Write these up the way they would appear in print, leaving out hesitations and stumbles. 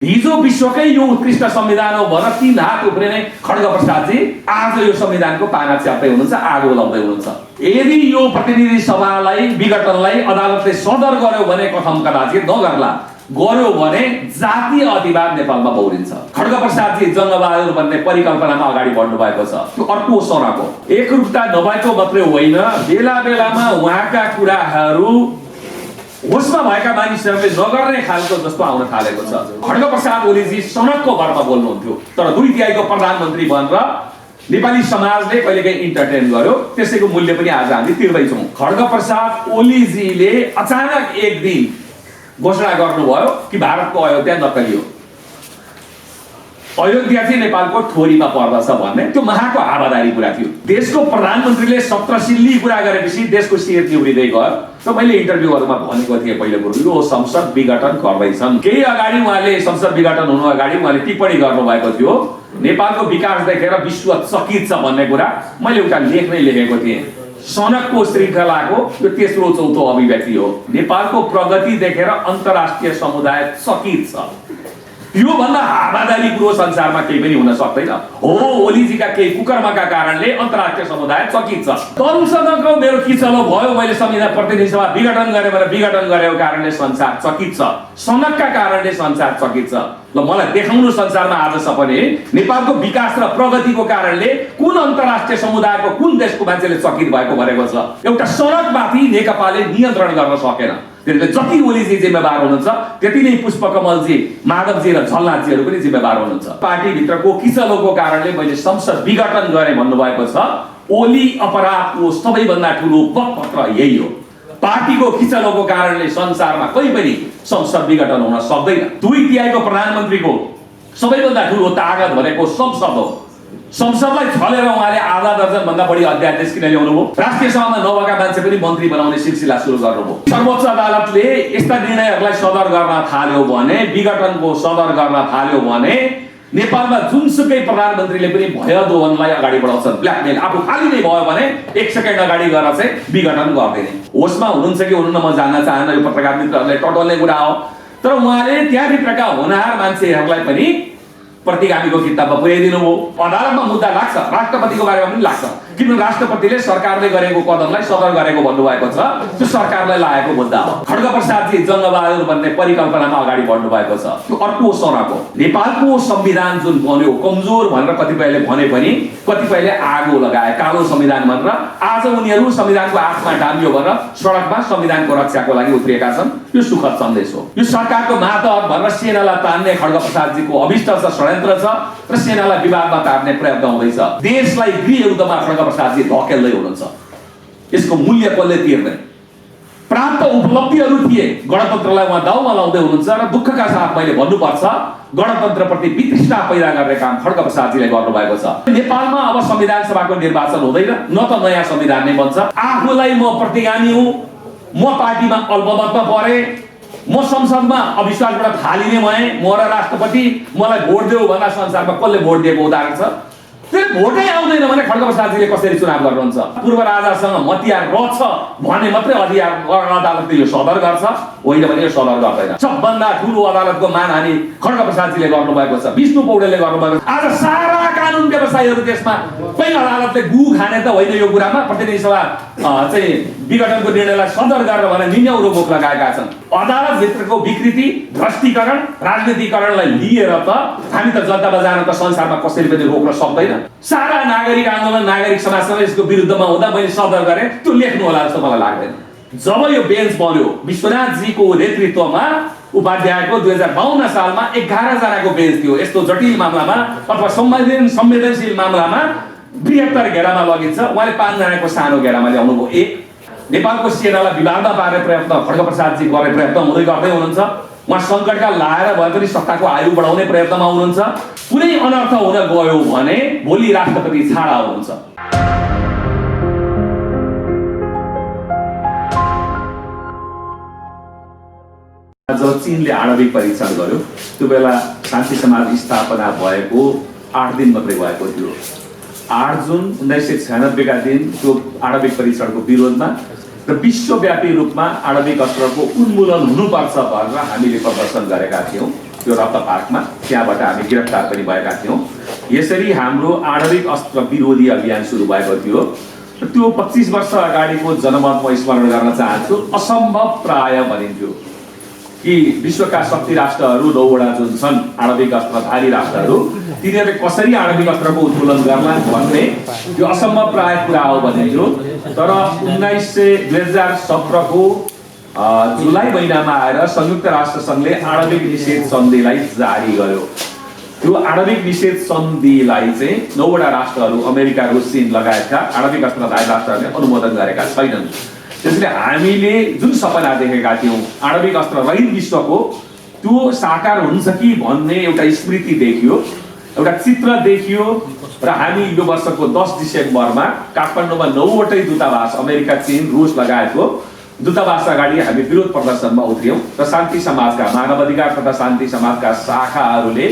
हिजो विश्वकै यो उत्कृष्ट संविधान हो भनेर 3 हात उफ्रिने खड्गप्रसादजी आज यो संविधानको पाना च्याप्दै हुनुहुन्छ, आगो लाउँदै हुनुहुन्छ। यदि यो प्रतिनिधि सभालाई विघटनलाई अदालतले सदर गर्यो भने कथम कदाचित नगर्ला, गर्यो भने जातीय अतिवाद नेपालमा बौरिन्छ। खड्गप्रसादजी जङ्गबहादुर भन्ने परिकल्पनामा अगाडि बढ्नु भएको छ। त्यो अर्को सनक हो। एकरूपता नभएको मात्रै होइन, बेला बेलामा उहाँका कुराहरू होसमा भएका मानिसहरूले नगर्ने खालको जस्तो आउन थालेको छ। खड्गप्रसाद ओलीजी सनकको भरमा बोल्नुहुन्थ्यो, तर 2/3 प्रधानमन्त्री भनेर नेपाली समाजले कहिलेकाहीँ इन्टरटेन गर्यो, त्यसैको मूल्य पनि आज हामी तिर्दैछौँ। खड्गप्रसाद ओलीजीले अचानक एक दिन घोषणा गर्नुभयो कि भारतको अयोध्या नक्कली हो, अयोध्या चाहिँ नेपालको ठोरीमा पर्दछ भन्ने। त्यो महाको हावादारी कुरा थियो। देशको प्रधानमन्त्रीले 17 सिल्ली कुरा गरेपछि देशको शिर निहुरिँदै गयो। त मैले इन्टरभ्यूहरुमा भनेको थिएँ पहिले कुरो, यो संसद विघटन गर्दैछन्। केही अगाडि उहाँले संसद विघटन हुनु अगाडि उहाँले टिप्पणी गर्नुभएको थियो, नेपालको विकास देखेर विश्व चकित छ भन्ने कुरा। मैले एउटा लेख नै लेखेको थिएँ, सनकको श्रृङ्खलाको यो तेस्रो चौथो अभिव्यक्ति हो। नेपालको प्रगति देखेर अन्तर्राष्ट्रिय समुदाय चकित छ। यो भन्दा हावादारी कुरो संसारमा केही पनि हुन सक्दैन। हो, ओलीजीका केही कुकर्मका कारणले अन्तर्राष्ट्रिय समुदाय चकित छ। तरुसँगको मेरो किचलो भयो, मैले संविधान प्रतिनिधि सभा विघटन गरेँ भनेर विघटन गरेको कारणले संसार चकित छ, सनकका कारणले संसार चकित छ। ल मलाई देखाउनु संसारमा आज सपने नेपालको विकास र प्रगतिको कारणले कुन अन्तर्राष्ट्रिय समुदायको कुन देशको मान्छेले चकित भएको भनेको छ। एउटा सनकमाथि नेकपाले नियन्त्रण गर्न सकेन। त्यसले जति ओलीजी जिम्मेवार हुनुहुन्छ त्यति नै पुष्पकमलजी, माधवजी र झलनाथजीहरू पनि जिम्मेवार हुनुहुन्छ। पार्टीभित्रको किचलोको कारणले मैले संसद विघटन गरेँ भन्नुभएको छ। ओली अपराधको सबैभन्दा ठुलो बकपत्र यही हो। पार्टीको किचलोको कारणले संसारमा कहीँ पनि संसद विघटन हुन सक्दैन। 2/3 प्रधानमन्त्रीको सबैभन्दा ठुलो ताकत भनेको संसद हो। संसदलाई छलेर उहाँले आधा दर्जन भन्दा बढी अध्यादेश किन ल्याउनु भयो? राष्ट्रिय सभामा नभएका मान्छे पनि मन्त्री बनाउने सिलसिला सुरु गर्नुभयो। सर्वोच्च अदालतले यस्ता निर्णयहरूलाई सदर गर्न थाल्यो भने, विघटनको सदर गर्न थाल्यो भने नेपालमा जुनसुकै प्रधानमन्त्रीले पनि भयदोहनलाई अगाडि बढाउँछन्। ब्ल्याकमेल आफू खाली नै भयो भने 1 सेकेन्ड अगाडि गएर चाहिँ विघटन गर्दिने। होसमा हुनुहुन्छ कि हुनुहुन्न म जान्न चाहन्न, यो पत्रकार मित्रहरूले टटोल्ने कुरा हो। तर उहाँले त्यहाँभित्रका होनहार मान्छेहरूलाई पनि प्रतिगामीको किताबमा पुर्याइदिनु भयो। अदालतमा मुद्दा लाग्छ, राष्ट्रपतिको बारेमा पनि लाग्छ, किन राष्ट्रपतिले सरकारले गरेको कदमलाई सदर गरेको भन्नुभएको छ। त्यो सरकारलाई लागेको मुद्दा हो। खड्गप्रसादजी जङ्गबहादुर भन्ने परिकल्पनामा अगाडि बढ्नु भएको छ। त्यो अर्को सनक हो। नेपालको संविधान जुन बन्यो कमजोर भनेर कतिपयले भने पनि कतिपयले आगो लगाए कालो संविधान भनेर। आज उनीहरू संविधानको आठमा डामियो भनेर सडकमा संविधानको रक्षाको लागि उत्रिएका छन्। यो सुखद सन्देश हो। यो सरकारको मातहत भनेर सेनालाई तान्ने खड्गप्रसादजीको अभिष्ट छ, षड्यन्त्र छ र सेनालाई विवादमा तार्ने प्रयत्न हुँदैछ। देशलाई गृहयुद्धमा खड्गप्रसादजी धकेल्दै हुनुहुन्छ। यसको मूल्य कसले तिर्ने? प्राप्त उपलब्धिहरू थिए, गणतन्त्रलाई उहाँ दाउमा लाउँदै हुनुहुन्छ र दुःखका साथ मैले भन्नुपर्छ गणतन्त्रप्रति वितृष्णा पैदा गर्ने काम खड्गप्रसादजीले गर्नुभएको छ। नेपालमा अब संविधान सभाको निर्वाचन हुँदैन, न त नयाँ संविधान नै बन्छ। आफूलाई म प्रतिगामी हुँ, म पार्टीमा अल्पमतमा परे, म संसदमा अविश्वासबाट फालिने भएँ, म र राष्ट्रपति मलाई भोट देऊ भन्दा संसारमा कसले भोट दिएको उदाहरण छ? त्यो भोटै आउँदैन भने खड्गप्रसादजीले कसरी चुनाव गर्नुहुन्छ? पूर्व राजासँग मतियार रहेछ भने मात्रै अधिकार अदालतले यो सदर गर्छ, होइन भने यो सदर गर्दैन। सबभन्दा ठुलो अदालतको मानहानि खड्गप्रसादजीले गर्नुभएको छ, विष्णु पौडेलले गर्नुभएको छ। आज सारा कानुन व्यवसायीहरू देशमा कहीँ अदालतले गु खाने त होइन यो कुरामा। प्रतिनिधि सभा चाहिँ विघटनको निर्णयलाई सदर गरेर भने निन्याउरो मुख लगाएका छन्। अदालतभित्रको विकृति, भ्रष्टीकरण, राजनीतिकरणलाई लिएर त हामी त जनता बजारमा त संसारमा कसरी पनि रोक्न सक्दैन। सारा नागरिक आन्दोलन, नागरिक समाजसँग यसको विरुद्धमा हुँदा मैले सदर गरेँ, त्यो लेख्नु होला जस्तो मलाई लाग्दैन। जब यो बेन्च बन्यो विश्वनाथजीको नेतृत्वमा, उपाध्यायको 2052 सालमा 11 जनाको बेन्च थियो। यस्तो जटिल मामलामा अथवा संवेदनशील मामलामा बृहत्तर घेरामा लगिन्छ, उहाँले 5 जनाको सानो घेरामा ल्याउनु भयो। एक नेपालको सेनालाई विवादमा पार्ने प्रयत्न खड्गप्रसादजी गर्ने प्रयत्न गर्दै हुनुहुन्छ। उहाँ सङ्कटका लाएर भए पनि सत्ताको आयु बढाउने प्रयत्नमा हुनुहुन्छ। कुनै अनर्थ हुन गयो भने भोलि राष्ट्रपति छाडा हुनुहुन्छ। जब चीनले आणविक परीक्षण गर्यो त्यो बेला शान्ति समाज स्थापना भएको 8 दिन मात्रै भएको थियो। 8 जुन 1996 का दिन त्यो आणविक परीक्षणको विरोधमा र विश्वव्यापी रूपमा आणविक अस्त्रको उन्मूलन हुनुपर्छ भनेर हामीले प्रदर्शन गरेका थियौं। त्यो रक्त पार्कमा, त्यहाँबाट हामी गिरफ्तार पनि भएका थियौँ। यसरी हाम्रो आणविक अस्त्र विरोधी अभियान सुरु भएको थियो। त्यो 25 वर्ष अगाडिको जनमत म स्मरण गर्न चाहन्छु। असम्भव प्राय भनिन्थ्यो कि विश्वका शक्ति राष्ट्रहरू 9वटा जुन छन् आणविक अस्त्रधारी राष्ट्रहरू, तिनीहरूले कसरी आणविक अस्त्रको उत्तोलन गर्लान् भन्ने यो असम्भव प्राय कुरा हो भनिन्थ्यो। तर 2017 को जुलाई महिनामा आएर संयुक्त राष्ट्र संघले आणविक निषेध सन्धिलाई जारी गर्यो। त्यो आणविक निषेध सन्धिलाई चाहिँ 9वटा राष्ट्रहरू, अमेरिका, रुस, चीन लगायतका आणविक अस्त्रधारी राष्ट्रहरूले अनुमोदन गरेका छैनन्। त्यसैले हामीले जुन सपना देखेका थियौँ आणविक अस्त्र रहित विश्वको, त्यो साकार हुन्छ कि भन्ने एउटा स्मृति देखियो, एउटा चित्र देखियो। र हामी यो वर्षको 10 डिसेम्बरमा काठमाडौँमा 9वटै दूतावास, अमेरिका, चीन, रुस लगायतको दूतावास अगाडि हामी विरोध प्रदर्शनमा उत्रियौँ र शान्ति समाजका, मानवाधिकार तथा शान्ति समाजका शाखाहरूले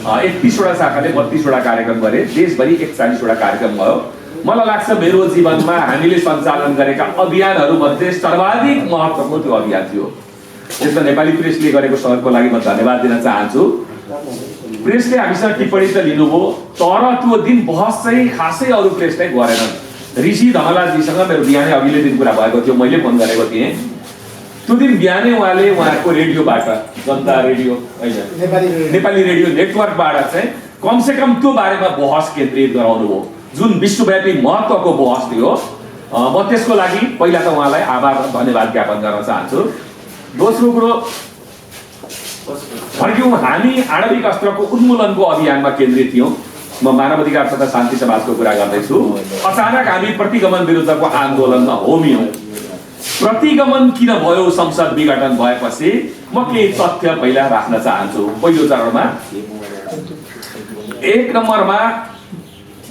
31वटा शाखाले 32वटा कार्यक्रम गरे। देशभरि 41वटा कार्यक्रम भयो। मलाई लाग्छ मेरो जीवनमा हामीले सञ्चालन गरेका अभियानहरूमध्ये सर्वाधिक महत्त्वको त्यो अभियान थियो। यसमा नेपाली प्रेसले गरेको सहयोगको लागि म धन्यवाद दिन चाहन्छु। प्रेसले हामीसँग टिप्पणी त लिनुभयो, तर त्यो दिन बहस चाहिँ खासै अरू प्रेसले गरेनन्। ऋषि धमलाजीसँग मेरो बिहानै अघिल्लो दिन कुरा भएको थियो, मैले फोन गरेको थिएँ। त्यो दिन बिहानै उहाँले उहाँको रेडियोबाट, जनता रेडियो होइन नेपाली रेडियो नेटवर्कबाट चाहिँ कमसेकम त्यो बारेमा बहस केन्द्रित गराउनु भयो, जुन विश्वव्यापी महत्त्वको बहस थियो। म त्यसको लागि पहिला त उहाँलाई आभार र धन्यवाद ज्ञापन गर्न चाहन्छु। दोस्रो कुरो, फर्क्यौँ, हामी आणविक अस्त्रको उन्मूलनको अभियानमा केन्द्रित थियौँ। म मानवाधिकार तथा शान्ति समाजको कुरा गर्दैछु। अचानक हामी प्रतिगमन विरुद्धको आन्दोलनमा होमियौँ। प्रतिगमन किन भयो संसद विघटन भएपछि म केही तथ्य पहिला राख्न चाहन्छु। पहिलो चरणमा 1 नम्बरमा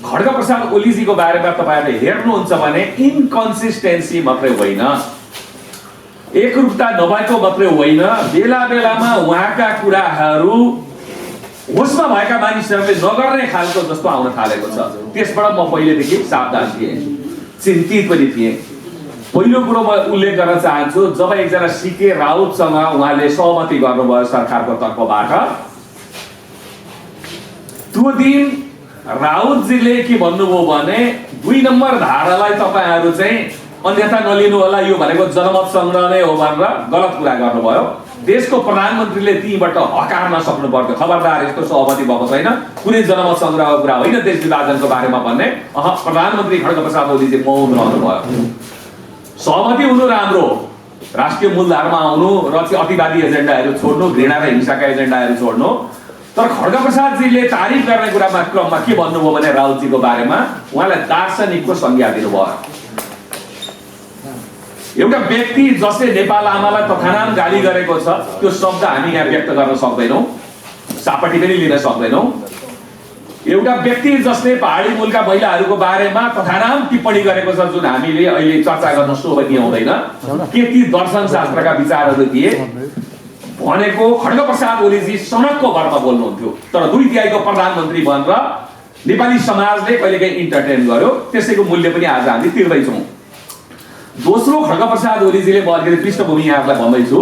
खड्गप्रसाद ओलीजीको बारेमा तपाईहरुले हेर्नुहुन्छ भने इन्कन्सिस्टेन्सी मात्रै होइन, एकरूपता नभएको मात्रै होइन, बेला बेलामा उहाँका कुराहरू होसमा भएका मानिसहरूले नगर्ने खालको जस्तो आउन थालेको छ। त्यसबाट म पहिलेदेखि सावधान थिएँ, चिन्तित पनि थिएँ। पहिलो कुरो म उल्लेख गर्न चाहन्छु, जब एकजना सीके राउतसँग उहाँले सहमति गर्नुभयो सरकारको तर्फबाट, त्यो दिन राउतजीले के भन्नुभयो भने 2 नम्बर धारालाई तपाईहरु चाहिँ अन्यथा नलिनु होला, यो भनेको जनमत संग्रह नै हो भनेर गलत कुरा गर्नुभयो। देशको प्रधानमन्त्रीले तीबाट हकार्न सक्नु पर्थ्यो, खबरदार यस्तो सहमति भएको छैन, कुनै जनमत संग्रहको कुरा होइन देश विभाजनको बारेमा भन्ने। प्रधानमन्त्री खड्गप्रसाद ओलीजी मौन रहनु भयो। सहमति हुनु राम्रो, राष्ट्रिय मूलधारमा आउनु र अतिवादी एजेन्डाहरू छोड्नु, घृणा र हिंसाका एजेन्डाहरू छोड्नु। तर खड्गप्रसादजीले तारिफ गर्ने कुरामा क्रममा के भन्नुभयो भने राउतजीको बारेमा उहाँलाई दार्शनिकको संज्ञा दिनुभयो। एउटा व्यक्ति जसले नेपाल आमालाई तथानाम गाली गरेको छ, त्यो शब्द हामी यहाँ व्यक्त गर्न सक्दैनौँ, सापटी पनि लिन सक्दैनौँ। एउटा व्यक्ति जसले पहाडी मूलका महिलाहरूको बारेमा तथानाम टिप्पणी गरेको छ, जुन हामीले अहिले चर्चा गर्न शोभनीय हुँदैन, के ती दर्शन शास्त्रका विचारहरू थिए भनेको खड्गप्रसाद ओलीजी सनकको भरमा बोल्नुहुन्थ्यो। तर 2 तिहाईको प्रधानमन्त्री भनेर नेपाली समाजले कहिलेकाहीँ इन्टरटेन गर्यो, त्यसैको मूल्य पनि आज हामी तिर्दैछौँ। दोस्रो, खड्गप्रसाद ओलीजीले, म अलिकति पृष्ठभूमि यहाँलाई भन्दैछु,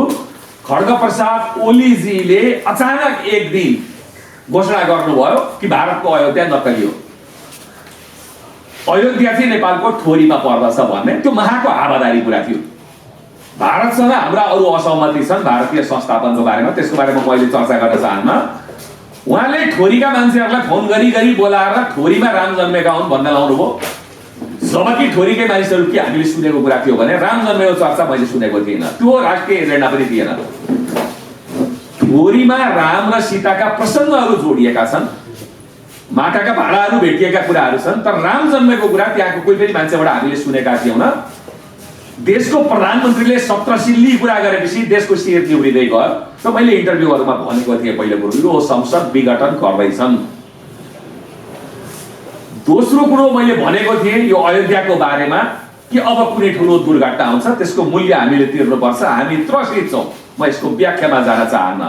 खड्गप्रसाद ओलीजीले अचानक एक दिन घोषणा गर्नुभयो कि भारतको अयोध्या नक्कली हो, अयोध्या चाहिँ नेपालको ठोरीमा पर्दछ भन्ने। त्यो महाको हावादारी कुरा थियो। भारतसँग हाम्रा अरू असहमति छन् भारतीय संस्थापनको बारेमा, त्यसको बारेमा मैले चर्चा गर्न चाहन्न। उहाँले ठोरीका मान्छेहरूलाई फोन गरी बोलाएर ठोरीमा राम जन्मेका हुन् भन्न लाउनुभयो, जबकि ठोरीकै मानिसहरू के हामीले सुनेको कुरा थियो भने राम जन्मेको चर्चा मैले सुनेको थिइनँ, त्यो राष्ट्रिय एजेन्डा पनि थिएन। ठोरीमा राम र सीताका प्रसङ्गहरू जोडिएका छन्, माटाका भाँडाहरू भेटिएका कुराहरू छन्, तर राम जन्मेको कुरा त्यहाँको कोही पनि मान्छेबाट हामीले सुनेका थियौँ। देशको प्रधानमन्त्रीले 17 सिल्ली कुरा गरेपछि देशको शिर निहुरिँदै गयो। र मैले इन्टरभ्यूहरूमा भनेको थिएँ पहिलो कुरो, यो संसद विघटन गर्दैछन्। दोस्रो कुरो मैले भनेको थिएँ यो अयोध्याको बारेमा कि अब कुनै ठुलो दुर्घटना हुन्छ त्यसको मूल्य हामीले तिर्नुपर्छ, हामी त्रसित छौँ। म यसको व्याख्यामा जान चाहन्न।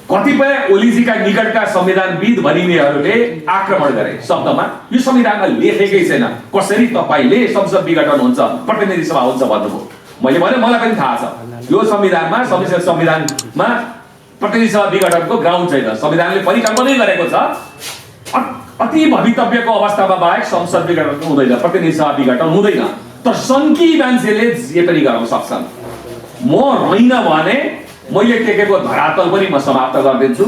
कतिपय ओलीजीका निकटका संविधानविद भनिनेहरूले आक्रमण गरे शब्दमा, यो संविधानमा लेखेकै छैन, कसरी तपाईले संसद विघटन हुन्छ, प्रतिनिधि सभा हुन्छ भन्नुभयो। मैले भने मलाई पनि थाहा छ, यो संविधानमा संविधानमा प्रतिनिधि सभा विघटनको ग्राउन्ड छैन, संविधानले परिकल्पनै गरेको छ अति भवितव्यको अवस्थामा बाहेक संसद विघटन हुँदैन, प्रतिनिधि सभा विघटन हुँदैन। तर सङ्की मान्छेले जे पनि गर्न सक्छन्। म होइन भने मैले टेकेको धरातल पनि म समाप्त गरिदिन्छु,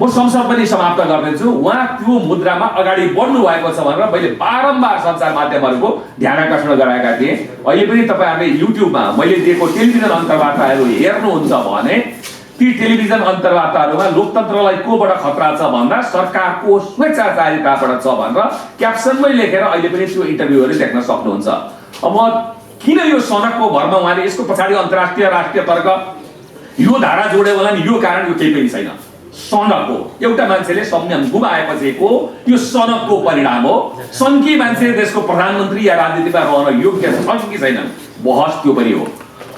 म संसद पनि समाप्त गरिदिन्छु। उहाँ त्यो मुद्रामा अगाडि बढ्नु भएको छ भनेर मैले बारम्बार सञ्चार माध्यमहरूको ध्यान आकर्षण गराएका थिएँ। अहिले पनि तपाईँहरूले युट्युबमा मैले दिएको टेलिभिजन अन्तर्वार्ताहरू हेर्नुहुन्छ भने ती टेलिभिजन अन्तर्वार्ताहरूमा लोकतन्त्रलाई कोबाट खतरा छ भन्दा सरकारको स्वेच्छाचारिताबाट छ भनेर क्याप्सनमै लेखेर अहिले पनि त्यो इन्टरभ्यूहरू देख्न सक्नुहुन्छ। अब किन यो सनकको भरमा उहाँले यसको पछाडि अन्तर्राष्ट्रिय राष्ट्रिय तर्क यो धारा जोड्यो होला नि, यो कारण यो केही पनि छैन। सनकको एउटा मान्छेले संयम गुमाएपछिको यो सनकको परिणाम हो। सङ्की मान्छे देशको प्रधानमन्त्री या राजनीतिमा रहन योग्य छन् कि छैनन्, बहस त्यो पनि हो।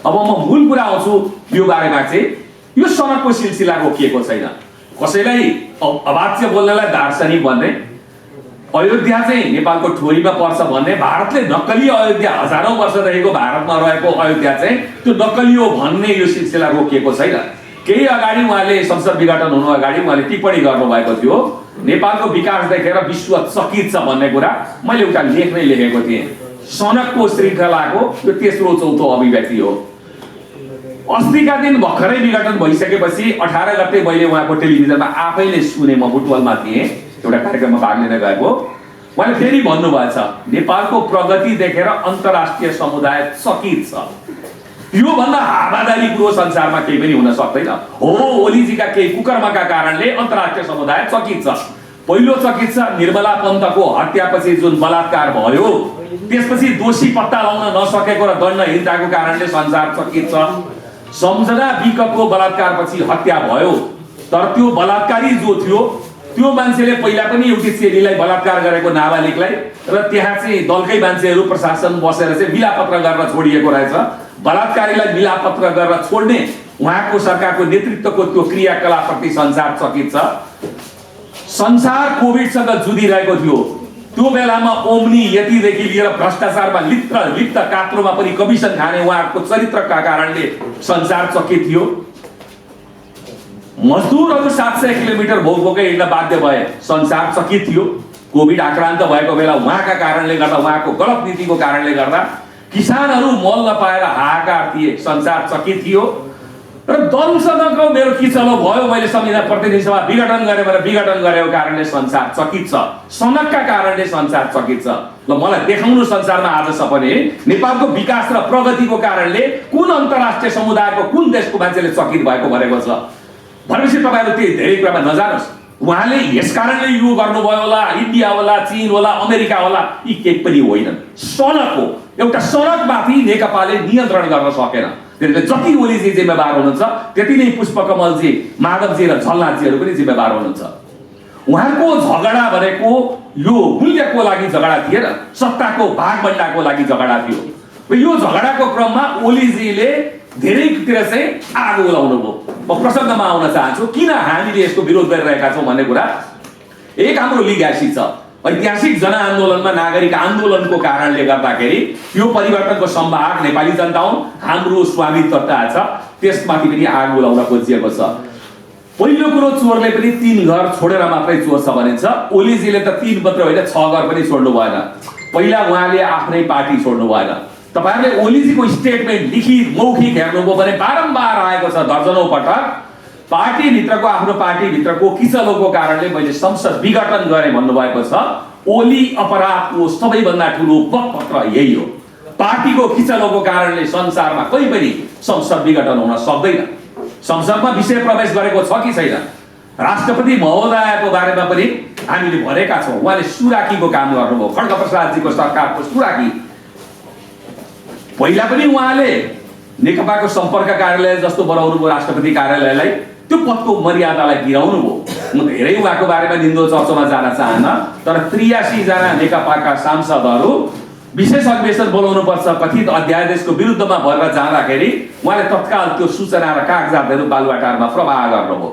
अब म मूल कुरा आउँछु यो बारेमा चाहिँ यो सनकको सिलसिला रोकिएको छैन। कसैलाई अवाच्य बोल्नलाई दार्शनिक भन्ने, अयोध्या चाहिँ नेपालको ठोरीमा पर्छ भन्ने, भारतले नक्कली अयोध्या हजारौं वर्षदेखिको भारतमा रहेको अयोध्या चाहिँ त्यो नक्कली हो भन्ने यो सिलसिला रोकिएको छैन। केही अगाडि उहाँले संसद विघटन हुनु अगाडि उहाँले टिप्पणी गर्नुभएको थियो नेपालको विकास देखेर विश्व चकित छ भन्ने कुरा मैले एउटा लेख नै लेखेको थिएँ। सनकको श्रृङ्खलाको यो तेस्रो चौथो अभिव्यक्ति हो। अस्तिका दिन भर्खरै विघटन भइसकेपछि 18 गते मैले उहाँको टेलिभिजनमा आफैले सुने, म बुटवलमा थिएँ एउटा कार्यक्रममा भाग लिन गएको। उहाँले फेरि भन्नुभएको छ नेपालको प्रगति देखेर अन्तर्राष्ट्रिय समुदाय चकित छ। यो भन्दा हावादारी कुरो संसारमा केही पनि हुन सक्दैन। हो, ओलीजीका केही कुकर्मका कारणले अन्तर्राष्ट्रिय समुदाय चकित छ। पहिलो चकित छ निर्मला पन्तको हत्यापछि जुन बलात्कार भयो, त्यसपछि दोषी पत्ता लगाउन नसकेको र दण्डहीनताको कारणले संसार चकित छ। सम्झना विकको बलात्कारपछि हत्या भयो, तर त्यो बलात्कारी जो थियो त्यो मान्छेले पहिला पनि एउटी चेलीलाई बलात्कार गरेको नाबालिगलाई, र त्यहाँ चाहिँ दलकै मान्छेहरू प्रशासन बसेर चाहिँ मिलापत्र गरेर छोडिएको रहेछ। बलात्कारीलाई मिलापत्र गरेर छोड्ने उहाँको सरकारको नेतृत्वको त्यो क्रियाकलापप्रति संसार चकित छ। संसार कोभिडसँग जुधिरहेको थियो, त्यो बेलामा ओम्नी यतिदेखि लिएर भ्रष्टाचारमा लिप्त कात्रोमा पनि कमिसन खाने उहाँको चरित्रका कारणले संसार चकित थियो। मजदुरहरू 700 किलोमिटर भोक हिँड्न बाध्य भए, संसार चकित थियो। कोभिड आक्रान्त भएको बेला उहाँका कारणले गर्दा, उहाँको गलत नीतिको कारणले गर्दा किसानहरू मल नपाएर हाहाकार थिए, संसार चकित थियो। र दलसँगको मेरो किचलो भयो, मैले संविधान प्रतिनिधि सभा विघटन गरेँ भनेर विघटन गरेको कारणले संसार चकित छ। सनकका कारणले संसार चकित छ। ल मलाई देखाउनु संसारमा आज सपने नेपालको विकास र प्रगतिको कारणले कुन अन्तर्राष्ट्रिय समुदायको कुन देशको मान्छेले चकित भएको भनेको छ भनेपछि तपाईँहरू त्यो धेरै कुरामा नजानुहोस्। उहाँले यस कारणले यो गर्नुभयो होला, इन्डिया होला, चीन होला, अमेरिका होला, यी केही पनि होइनन्। सनक हो। एउटा सनकमाथि नेकपाले नियन्त्रण गर्न सकेन। त्यसले जति ओलीजी जिम्मेवार हुनुहुन्छ त्यति नै पुष्पकमलजी, माधवजी र झलनाथजीहरू पनि जिम्मेवार हुनुहुन्छ। उहाँको झगडा भनेको यो मूल्यको लागि झगडा थिएन, सत्ताको भागबण्डाको लागि झगडा थियो। यो झगडाको क्रममा ओलीजीले धेरैतिर चाहिँ आगो लगाउनु भयो। म प्रसङ्गमा आउन चाहन्छु किन हामीले यसको विरोध गरिरहेका छौँ भन्ने कुरा। एक हाम्रो लिग्यासी छ, ऐतिहासिक जनआन्दोलनमा नागरिक आन्दोलनको कारणले गर्दाखेरि यो परिवर्तनको सम्भार नेपाली जनता हुन्, हाम्रो स्वामित्व छ, त्यसमाथि पनि आगो लगाउन खोजिएको छ। पहिलो कुरो चोरले पनि 3 घर छोडेर मात्रै चोर छ भनिन्छ। ओलीजीले त 3 मात्र होइन 6 घर पनि छोड्नु भएन। पहिला उहाँले आफ्नै पार्टी छोड्नु भएन। तपाईहरुले ओलीजीको स्टेटमेन्ट लिखित मौखिक हेर्नुभयो भने बारम्बार आएको छ, दर्जनौं पटक। पार्टी भित्रको आफ्नो पार्टी भित्रको किचलोको कारणले मैले संसद विघटन गरे भन्नुभएको छ। ओली अपराधको सबैभन्दा ठूलो बकपत्र यही हो। पार्टीको किचलोको कारणले संसारमा कहीँ पनि संसद विघटन हुन सक्दैन। संसदमा विषय प्रवेश गरेको छ कि छैन, राष्ट्रपति महोदयको बारेमा पनि हामीले भनेका छौं। उहाँले सुराकीको काम गर्नुभयो, खड्गप्रसादजीको सरकारको सुराकी। पहिला पनि उहाँले नेकपाको सम्पर्क कार्यालय जस्तो बनाउनु भयो राष्ट्रपति कार्यालयलाई, त्यो पदको मर्यादालाई गिराउनु भयो। म धेरै उहाँको बारेमा निन्दो चर्चामा जान चाहन्न, तर 83 जना नेकपाका सांसदहरू विशेष अधिवेशन बोलाउनु पर्छ कथित अध्यादेशको विरुद्धमा भएर जाँदाखेरि उहाँले तत्काल त्यो सूचना र कागजातहरू बालुवाटारमा प्रवाह गर्नुभयो।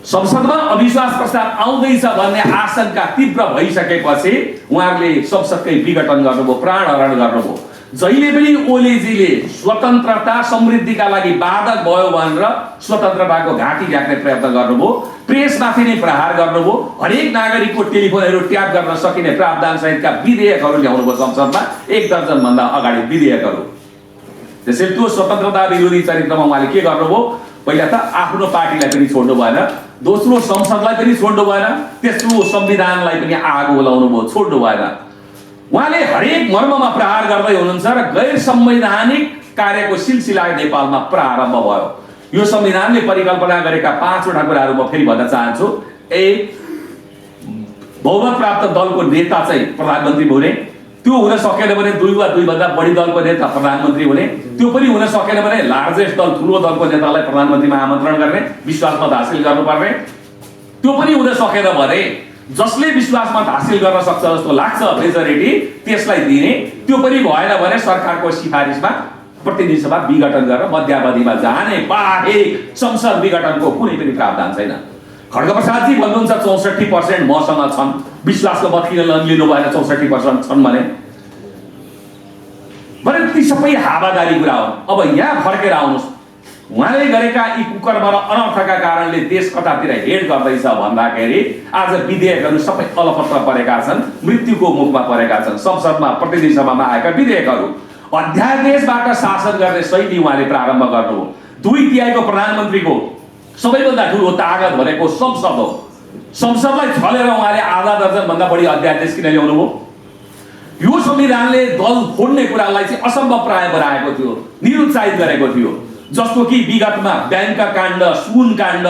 संसदमा अविश्वास प्रस्ताव आउँदैछ भन्ने आशंका तीव्र भइसकेपछि उहाँहरूले संसदकै विघटन गर्नुभयो, प्राण हरण गर्नुभयो। जहिले पनि ओलीजीले स्वतन्त्रता समृद्धिका लागि बाधक भयो भनेर स्वतन्त्रताको घाँटी राख्ने प्रयत्न गर्नुभयो, प्रेसमाथि नै प्रहार गर्नुभयो, हरेक नागरिकको टेलिफोनहरू ट्याप गर्न सकिने प्रावधान सहितका विधेयकहरू ल्याउनुभयो संसदमा, 1 दर्जन भन्दा अगाडि विधेयकहरू। त्यसैले त्यो स्वतन्त्रता विरोधी चरित्रमा उहाँले के गर्नुभयो, पहिला त आफ्नो पार्टीलाई पनि छोड्नु भएन, दोस्रो संसदलाई पनि छोड्नु भएन, तेस्रो संविधानलाई पनि आगो लाउनु भयो, छोड्नु भएन। उहाँले हरेक मर्ममा प्रहार गर्दै हुनुहुन्छ र गैर संवैधानिक कार्यको सिलसिला नेपालमा प्रारम्भ भयो। यो संविधानले परिकल्पना गरेका 5 वटा कुराहरू म फेरि भन्न चाहन्छु। एक, बहुमत प्राप्त दलको नेता चाहिँ प्रधानमन्त्री हुने, त्यो हुन सकेन भने 2 वा 2 भन्दा बढी दलको नेता प्रधानमन्त्री हुने, त्यो पनि हुन सकेन भने लार्जेस्ट दल ठुलो दलको नेतालाई प्रधानमन्त्रीमा आमन्त्रण गर्ने, विश्वासमत हासिल गर्नुपर्ने, त्यो पनि हुन सकेन भने जसले विश्वासमत हासिल गर्न सक्छ जस्तो लाग्छ मेजोरिटी त्यसलाई दिने, त्यो पनि भएन भने सरकारको सिफारिसमा प्रतिनिधि सभा विघटन गरेर मध्यावधिमा जाने बाहेक संसद विघटनको कुनै पनि प्रावधान छैन। खड्गप्रसादजी भन्नुहुन्छ 64% मसँग छन्, विश्वासको मत किन लिनु भएन 64% छन् भने ती सबै हावादारी कुरा हो। अब यहाँ फर्केर आउनुहोस्, उहाँले गरेका यी कुकर्म र अनर्थका कारणले देश कतातिर हेड गर्दैछ भन्दाखेरि आज विधेयकहरू सबै अलपत्र परेका छन्, मृत्युको मुखमा परेका छन्। संसदमा प्रतिनिधि सभामा आएका विधेयकहरू अध्यादेशबाट शासन गर्ने शैली उहाँले प्रारम्भ गर्नुभयो। 2/3 प्रधानमन्त्रीको सबैभन्दा ठुलो ताकत भनेको संसद हो। संसदलाई छलेर उहाँले आधा दर्जन भन्दा बढी अध्यादेश किन ल्याउनु भयो? यो संविधानले दल फोड्ने कुरालाई चाहिँ असम्भव प्राय बनाएको थियो, निरुत्साहित गरेको थियो। जस्तो कि विगतमा बैंकका काण्ड, सुन काण्ड,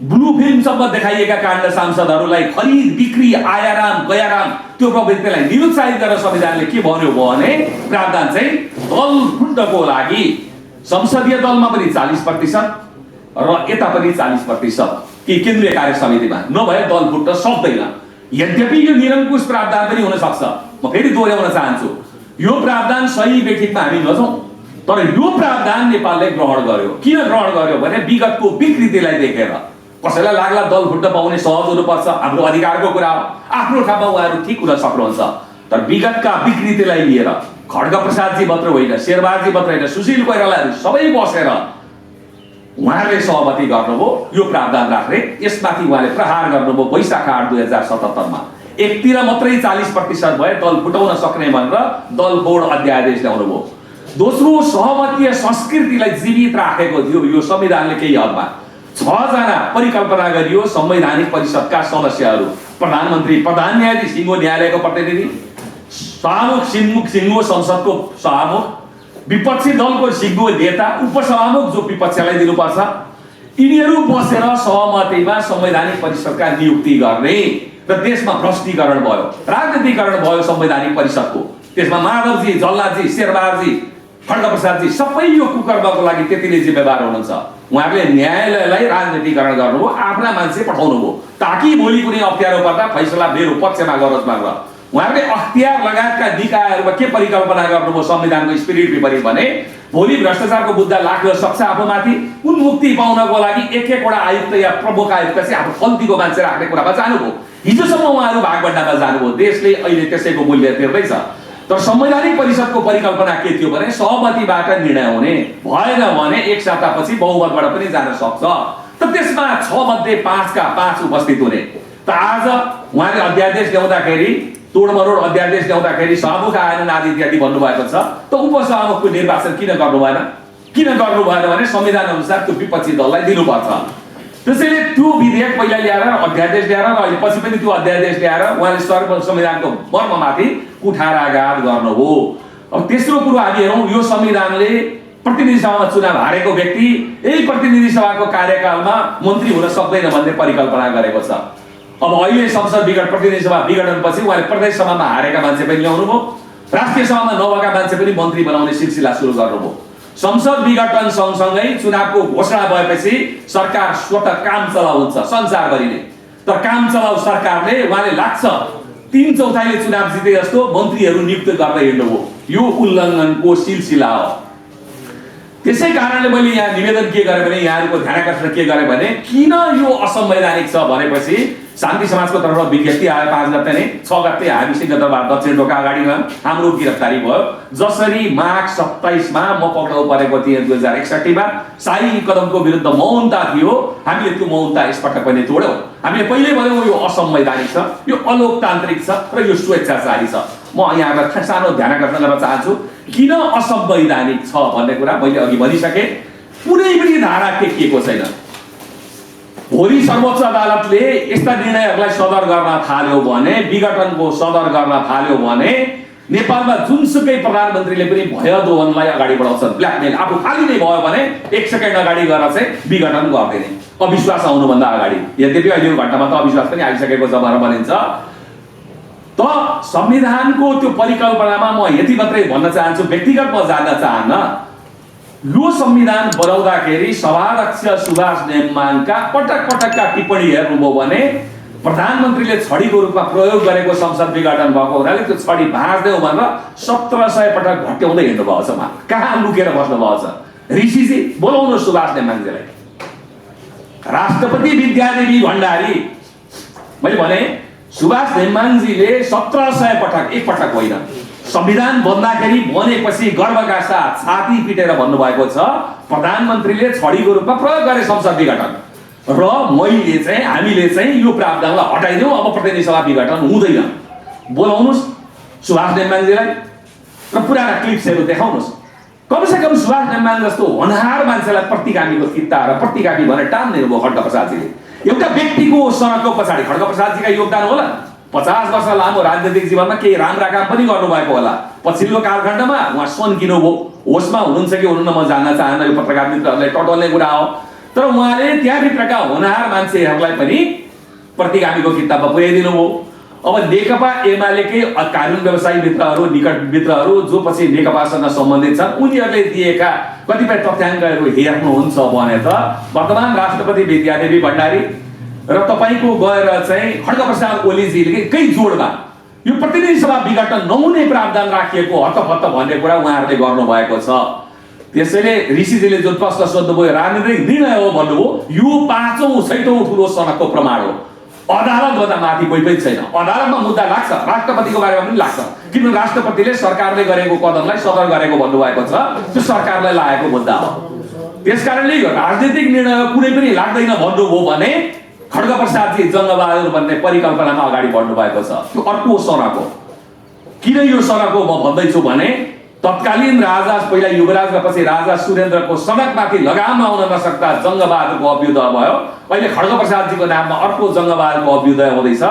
ब्लू फिल्मसम्म देखाइएका काण्ड सांसदहरूलाई खरिद बिक्री आयाराम गयाराम त्यो प्रवृत्तिलाई निरुत्साहित गरेर संविधानले के भन्यो भने प्रावधान चाहिँ दल फुट्नको लागि संसदीय दलमा पनि 40% र यता पनि 40% कि केन्द्रीय कार्य समितिमा नभए दल फुट्न सक्दैन। यद्यपि यो निरङ्कुश प्रावधान पनि हुन सक्छ, म फेरि दोहोर्याउन चाहन्छु, यो प्रावधान सही बेठिकमा हामी नछौँ, तर यो प्रावधान नेपालले ग्रहण गर्यो। किन ग्रहण गर्यो भने विगतको विकृतिलाई देखेर। कसैलाई लाग्ला दल फुट्न पाउने सहज हुनुपर्छ, हाम्रो अधिकारको कुरा हो, आफ्नो ठाउँमा उहाँहरू ठिक हुन सक्नुहुन्छ, तर विगतका विकृतिलाई लिएर खड्गप्रसादजी मात्र होइन, शेरबहादुरजी मात्र होइन, सुशील कोइरालाहरू सबै बसेर उहाँले सहमति गर्नुभयो यो प्रावधान राख्ने। यसमाथि उहाँले प्रहार गर्नुभयो वैशाख 8 2077 एकतिर मात्रै 40% भए दल फुटाउन सक्ने भनेर दल बोर्ड अध्यादेश ल्याउनु भयो। दोस्रो, सहमतीय संस्कृतिलाई जीवित राखेको थियो यो संविधानले। केही हदमा 6 जना परिकल्पना गरियो संवैधानिक परिषदका सदस्यहरू, प्रधानमन्त्री, प्रधान न्यायाधीश, सिङ्गो न्यायालयको प्रतिनिधि, सभामुख सिङ्गो संसदको सभामुख, विपक्षी दलको सिङ्गो नेता, उपसभामुख जो विपक्षलाई दिनुपर्छ, यिनीहरू बसेर सहमतिमा संवैधानिक परिषदका नियुक्ति गर्ने र देशमा भ्रष्टीकरण भयो, राजनीतिकरण भयो संवैधानिक परिषदको। त्यसमा माधवजी, जल्लादजी, शेरबहादुरजी, खड्गप्रसादजी सबै यो कुकर्मको लागि त्यतिले जिम्मेवार हुनुहुन्छ। उहाँहरूले न्यायालयलाई राजनीतिकरण गर्नुभयो, आफ्ना मान्छे पठाउनु भयो ताकि भोलि कुनै अप्ठ्यारो पर्दा फैसला मेरो पक्षमा गरोस् भनेर। उहाँहरूले अख्तियार लगायतका निकायहरूमा के परिकल्पना गर्नुभयो संविधानको स्पिरिट विपरीत भने भोलि भ्रष्टाचारको बुद्ध लाग्न सक्छ आफूमाथि, उन्मुक्ति पाउनको लागि एक-एकवटा आयुक्त या प्रमुख आयुक्त चाहिँ आफू खल्तीको मान्छे राख्ने कुरामा जानुभयो। हिजोसम्म उहाँहरू भागभण्डामा जानुभयो, देशले अहिले त्यसैको मूल्य तिर्दैछ। तर संवैधानिक परिषदको परिकल्पना के थियो भने सहमतिबाट निर्णय हुने, भएन भने 1 सातापछि बहुमतबाट पनि जान सक्छ। त त्यसमा 6 मध्ये 5 का 5 उपस्थित हुने। त आज उहाँले अध्यादेश ल्याउँदाखेरि, तोडमरोड अध्यादेश ल्याउँदाखेरि सभामुख आएनन् आदि इत्यादि भन्नुभएको छ, त उपसभामुखको निर्वाचन किन गर्नु भएन? किन गर्नु भएन भने संविधान अनुसार त्यो विपक्षी दललाई दिनुपर्छ। त्यसैले त्यो विधेयक पहिला ल्याएर अध्यादेश ल्याएर र अहिले पछि पनि त्यो अध्यादेश ल्याएर उहाँले सर्व संविधानको मर्ममाथि कुठाराघात गर्नुभयो। अब तेस्रो कुरो हामी हेरौँ, यो संविधानले प्रतिनिधि सभामा चुनाव हारेको व्यक्ति यही प्रतिनिधि सभाको कार्यकालमा मन्त्री हुन सक्दैन भन्ने परिकल्पना गरेको छ। अब अहिले संसद विघटन, प्रतिनिधि सभा विघटनपछि उहाँले प्रदेश सभामा हारेका मान्छे पनि ल्याउनु भयो, राष्ट्रिय सभामा नभएका मान्छे पनि मन्त्री बनाउने सिलसिला सुरु गर्नुभयो। संसद विघटन सँगसँगै चुनावको घोषणा भएपछि सरकार स्वतः काम चलाउ हुन्छ संसारभरि नै। तर काम चलाउ सरकारले उहाँले लाग्छ 3/4 चुनाव जिते जस्तो मन्त्रीहरू नियुक्त गर्दै हिँड्नुभयो। यो उल्लङ्घनको सिलसिला हो। त्यसै कारणले मैले यहाँ निवेदन के गरेँ भने, यहाँहरूको ध्यानाकर्षण के गरेँ भने, किन यो असंवैधानिक छ भनेपछि शान्ति समाजको तर्फबाट विज्ञप्ति आयो 5 गते नै, 6 गते हामी सिंहदरबार दक्षिण ढोका अगाडि गयौँ, हाम्रो गिरफ्तारी भयो। जसरी माघ 27 मा म पक्राउ परेको थिएँ 2061 मा, शाही कदमको विरुद्ध मौनता थियो, हामीले त्यो मौनता यसपटक पनि तोड्यौँ। हामीले पहिले भन्यौँ यो असंवैधानिक छ, यो अलोकतान्त्रिक छ र यो स्वेच्छाचारी छ। म यहाँलाई सानो ध्यानाकर्षण गर्न चाहन्छु, किन असंवैधानिक छ भन्ने कुरा मैले अघि भनिसकेँ। कुनै पनि धारा टेकिएको छैन। भोलि सर्वोच्च अदालतले यस्ता निर्णयहरूलाई सदर गर्न थाल्यो भने, विघटनको सदर गर्न थाल्यो भने, नेपालमा जुनसुकै प्रधानमन्त्रीले पनि भय दोहनलाई अगाडि बढाउँछन्, ब्ल्याकमेल आफू खाली नै भयो भने 1 सेकेन्ड अगाडि गएर चाहिँ विघटन गर्दैन, अविश्वास आउनुभन्दा अगाडि। यद्यपि अहिलेको घटनामा त अविश्वास पनि आइसकेको छ भनेर भनिन्छ। त संविधानको त्यो परिकल्पनामा म यति मात्रै भन्न चाहन्छु, व्यक्तिगत म जान्न चाहन्न। यो संविधान बनाउँदाखेरि सभाध्यक्ष सुभाष नेमाङका पटकका टिप्पणी हेर्नुभयो भने प्रधानमन्त्रीले छडीको रूपमा प्रयोग गरेको संसद विघटन भएको हुनाले त्यो छडी भाँच्दैौ भनेर 1700 पटक घट्याउँदै हिँड्नु भएको छ। कहाँ लुकेर बस्नु भएको छ? ऋषिजी बोलाउनु सुभाष नेमाङजीलाई। राष्ट्रपति विद्यादेवी भण्डारी, मैले भने सुभाष नेमाङजीले 1700 पटक, एक पटक होइन, संविधान बन्दाखेरि बनेपछि गर्वका साथ छाती पिटेर भन्नुभएको छ प्रधानमन्त्रीले छडीको रूपमा प्रयोग गरे संसद विघटन, र मैले चाहिँ हामीले चाहिँ यो प्रावधानलाई हटाइदिउँ, अब प्रतिनिधि सभा विघटन हुँदैन। बोलाउनुस् सुभाष नेमाङजीलाई र पुराना क्लिप्सहरू देखाउनुस्। कमसेकम सुभाष नेमाङ जस्तो होनहार मान्छेलाई प्रतिगामीको किता र प्रतिगामी भनेर टान्दिनु भयो खड्गप्रसादजीले। एउटा व्यक्तिको सनकको पछाडि खड्गप्रसादजीका योगदान होला। 50 वर्ष लामो राजनीतिक जीवनमा केही राम्रा काम पनि गर्नुभएको होला। पछिल्लो कालखण्डमा उहाँ सन्किनु भयो, होसमा हुनुहुन्छ कि हुनुहुन्न म जान्न चाहन्न, यो पत्रकार मित्रहरूले टटोल्ने कुरा हो। तर उहाँले त्यहाँभित्रका होनहार मान्छेहरूलाई पनि प्रतिगामीको किताबमा पुर्याइदिनु भयो। अब नेकपा एमालेकै कानुन व्यवसायी मित्रहरू, निकट मित्रहरू जो पछि नेकपासँग सम्बन्धित छन्, उनीहरूले दिएका कतिपय तथ्याङ्कहरू हेर्नुहुन्छ भने त वर्तमान राष्ट्रपति विद्यादेवी भण्डारी र तपाईको गएर चाहिँ खड्गप्रसाद ओलीजीकै जोडमा यो प्रतिनिधि सभा विघटन नहुने प्रावधान राखिएको हत्तपत्त भन्ने कुरा उहाँहरूले गर्नुभएको छ। त्यसैले ऋषिजीले जुन प्रश्न सोध्नुभयो राजनीतिक निर्णय हो भन्नुभयो, यो 5औं 6औं ठुलो सनकको प्रमाण हो। अदालतभन्दा माथि कोही पनि छैन। अदालतमा मुद्दा लाग्छ, राष्ट्रपतिको बारेमा पनि लाग्छ, किनभने राष्ट्रपतिले सरकारले गरेको कदमलाई सदर गरेको भन्नुभएको छ, त्यो सरकारलाई लागेको मुद्दा हो। त्यसकारणले यो राजनीतिक निर्णय कुनै पनि लाग्दैन भन्नुभयो भने खड्गप्रसादजी जङ्गबहादुर भन्ने परिकल्पनामा अगाडि बढ्नु भएको छ। त्यो अर्को सनक हो। किन यो सनक हो म भन्दैछु भने तत्कालीन राजा, पहिला युवराज र पछि राजा सुरेन्द्रको सनकमाथि लगाम आउन नसक्दा जङ्गबहादुरको अभ्युदय भयो। अहिले खड्गप्रसादजीको नाममा अर्को जङ्गबहादुरको अभ्युदय हुँदैछ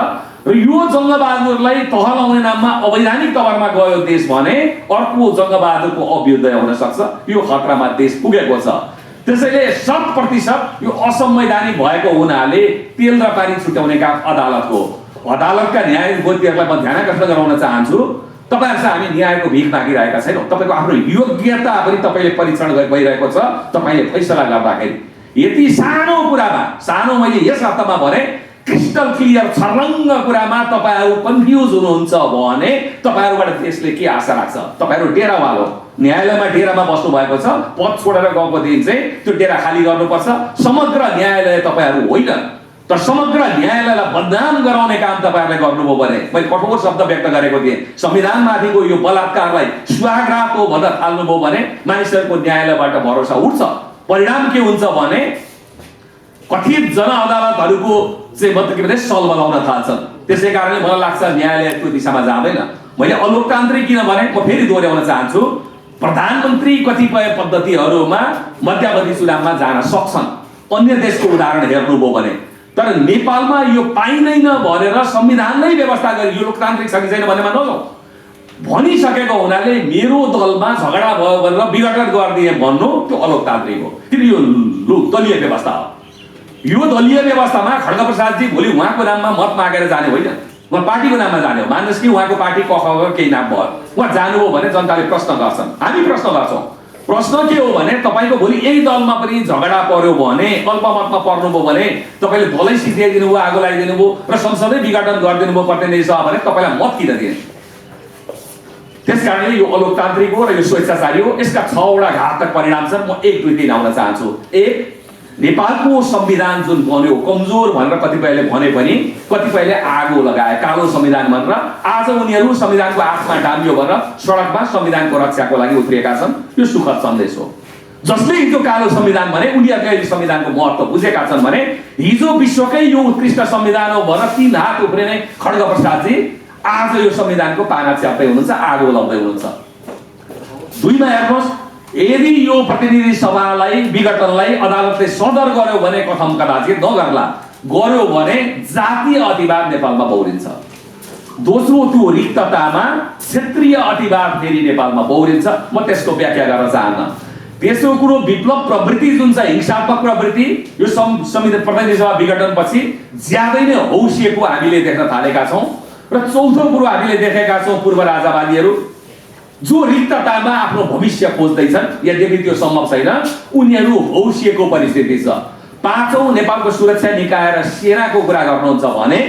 र यो जङ्गबहादुरलाई तहलाउने नाममा अवैधानिक तवरमा गयो देश भने अर्को जङ्गबहादुरको अभ्युदय हुन सक्छ। यो खतरामा देश पुगेको छ। त्यसैले 100% यो असंवैधानिक भएको हुनाले तेल र पानी छुट्याउने काम अदालतको। अदालतका न्यायाधीशहरूलाई म ध्यानाकर्षण गराउन चाहन्छु, तपाईहरुसँग हामी न्यायको भिख मागिरहेका छैनौं। तपाईको आफ्नो योग्यता पनि तपाईले परीक्षण भइरहेको छ। तपाईले फैसला गर्दाखेरि यति सानो कुरामा, सानो मैले यस अर्थमा भने क्रिस्टल क्लियर छर्लङ्ग कुरामा तपाईहरु कन्फ्युज हुनुहुन्छ भने तपाईहरुबाट देशले के आशा राख्छ? तपाईहरु डेरावालो, न्यायालयमा डेरामा बस्नु भएको छ, पद छोडेर गएको दिन चाहिँ त्यो डेरा खाली गर्नुपर्छ। समग्र न्यायालय तपाईहरु होइन, तर समग्र न्यायालयलाई बदनाम गराउने काम तपाईहरुले गर्नुभयो भने मैले कठोर शब्द व्यक्त गरेको थिएँ। संविधानमाथिको यो बलात्कारलाई सुहागरात हो भन्न थाल्नुभयो भने मानिसहरुको न्यायालयबाट भरोसा उठ्छ। परिणाम के हुन्छ भने कथित जनअदालतहरुको चाहिँ मतलब के भने सल बनाउन थाल्छन्। त्यसैकारणले मलाई लाग्छ न्यायालय त्यो दिशामा जाँदैन। मैले अलोकतान्त्रिक किन भने म फेरि दोहोर्याउन चाहन्छु, प्रधानमन्त्री कतिपय पद्धतिहरुमा मध्यावधि चुनावमा जान सक्छन्। अन्य देशको उदाहरण हेर्नुभयो भने, तर नेपालमा यो पाइँदैन भनेर संविधानमै व्यवस्था गरी यो लोकतान्त्रिक छ कि छैन भन्नेमा नजाउँ भनिसकेको हुनाले मेरो दलमा झगडा भयो भनेर विघटन गरिदिए भन्नु त्यो अलोकतान्त्रिक हो। किन यो दलीय व्यवस्था हो। यो दलीय व्यवस्थामा खड्गप्रसादजी भोलि उहाँको नाममा मत मागेर जाने होइन, उहाँ पार्टीको नाममा जाने हो। मान्नुहोस् कि उहाँको पार्टी कखको केही नाम भयो, उहाँ जानुभयो भने जनताले प्रश्न गर्छन्, हामी प्रश्न गर्छौँ। प्रश्न के हो भने तपाईको भोलि यही दलमा पनि झगडा पर्यो भने, अल्पमतमा पर्नुभयो भने तपाईले दलै सिद्ध्याइदिनु भयो, आगो लगाइदिनु भयो र संसदै विघटन गरिदिनु भयो प्रतिनिधि सभा भने तपाईलाई मत किन दिने? त्यसकारणले यो अलोकतान्त्रिक हो र यो स्वेच्छाचारी हो। यसका 6 वटा घातक परिणाम छन्। म 1 2 3 आउन चाहन्छु। 1, नेपालको संविधान जुन बन्यो कमजोर भनेर कतिपयले भने पनि कतिपयले आगो लगाए कालो संविधान भनेर आज उनीहरू संविधानको आत्मा डामियो भनेर सडकमा संविधानको रक्षाको लागि उत्रिएका छन्। यो सुखद सन्देश हो। जसले हिजो कालो संविधान भने उनीहरूले अहिले संविधानको महत्त्व बुझेका छन् भने हिजो विश्वकै यो उत्कृष्ट संविधान हो भनेर 3 हात उफ्रिने खड्ग प्रसादजी आज यो संविधानको पाना च्याप्दै हुनुहुन्छ, आगो लाउँदै हुनुहुन्छ। दुईमा हेर्नुहोस्, यदि यो प्रतिनिधि सभालाई विघटनलाई अदालतले सदर गर्यो भने कथम कदाचित नगर्ला, गर्यो भने जातीय अतिवाद नेपालमा बौरिन्छ। दोस्रो, त्यो रिक्ततामा क्षेत्रीय अतिवाद फेरि नेपालमा बौरिन्छ। म त्यसको व्याख्या गर्न चाहन्न। तेस्रो कुरो, विप्लव प्रवृत्ति जुन छ हिंसात्मक प्रवृत्ति यो संविधान प्रतिनिधि सभा विघटनपछि ज्यादै नै हौसिएको हामीले देख्न थालेका छौँ। र चौथो कुरो, हामीले देखेका छौँ पूर्व राजावादीहरू जो रिक्ततामा आफ्नो भविष्य खोज्दैछन्, यद्यपि त्यो सम्भव छैन, उनीहरू हौसिएको परिस्थिति छ। पाँचौं, नेपालको सुरक्षा निकाय र सेनाको कुरा गर्नुहुन्छ भने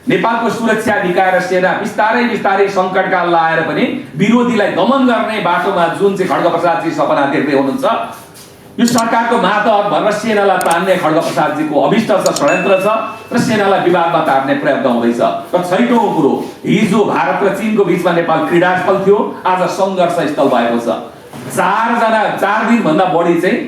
नेपालको सुरक्षा निकाय र सेना बिस्तारै बिस्तारै सङ्कटकाल लाएर पनि विरोधीलाई दमन गर्ने बाटोमा जुन चाहिँ खड्ग प्रसादजी सपना देख्दै हुनुहुन्छ, यो सरकारको मातहत भनेर सेनालाई तान्ने खड्ग प्रसादजीको अभिष्ट छ, षड्यन्त्र छ र सेनालाई विवादमा तार्ने प्रयत्न हुँदैछ। र छैटौं कुरो, हिजो भारत र चीनको बीचमा नेपाल क्रीडास्थल थियो, आज सङ्घर्ष स्थल भएको छ। 4 दिनभन्दा बढी चाहिँ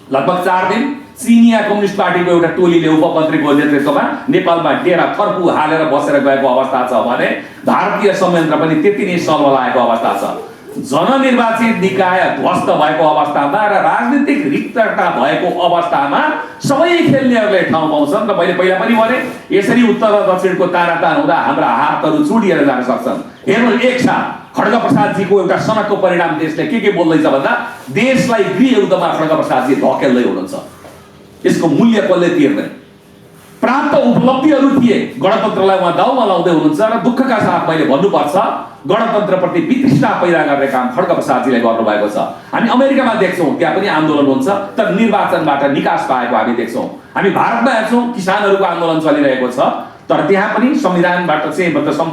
लगभग 4 दिन चिनिया कम्युनिस्ट पार्टीको एउटा टोलीले उपमन्त्रीको नेतृत्वमा नेपालमा डेरा थर्पु हालेर बसेर गएको अवस्था छ भने भारतीय संयन्त्र पनि त्यति नै सल्बलाएको अवस्था छ। जननिर्वाचित निकाय ध्वस्त भएको अवस्थामा र राजनीतिक रिक्तता भएको अवस्थामा सबै खेल्नेहरूले ठाउँ पाउँछन्। र मैले पहिला पनि भने यसरी उत्तर र दक्षिणको तानातान हुँदा हाम्रा हातहरू चुडिएर जान सक्छन्। हेर्नु, एक साथ खड्ग प्रसादजीको एउटा सनकको परिणाम देशले के बोल्दैछ भन्दा देशलाई गृह युद्धमा खड्ग प्रसादजी धकेल्दै हुनुहुन्छ। यसको मूल्य कसले तिर्ने? प्राप्त उपलब्धिहरू थिए, गणतन्त्रलाई उहाँ दाउमा लाउँदै हुनुहुन्छ र दुःखका साथ मैले भन्नुपर्छ गणतन्त्रप्रति वितृष्णा पैदा गर्ने काम खड्ग प्रसादजीले गर्नुभएको छ। हामी अमेरिकामा देख्छौँ, त्यहाँ पनि आन्दोलन हुन्छ तर निर्वाचनबाट निकास पाएको हामी देख्छौँ। हामी भारतमा हेर्छौँ, किसानहरूको आन्दोलन चलिरहेको छ तर त्यहाँ पनि संविधानबाट चाहिँ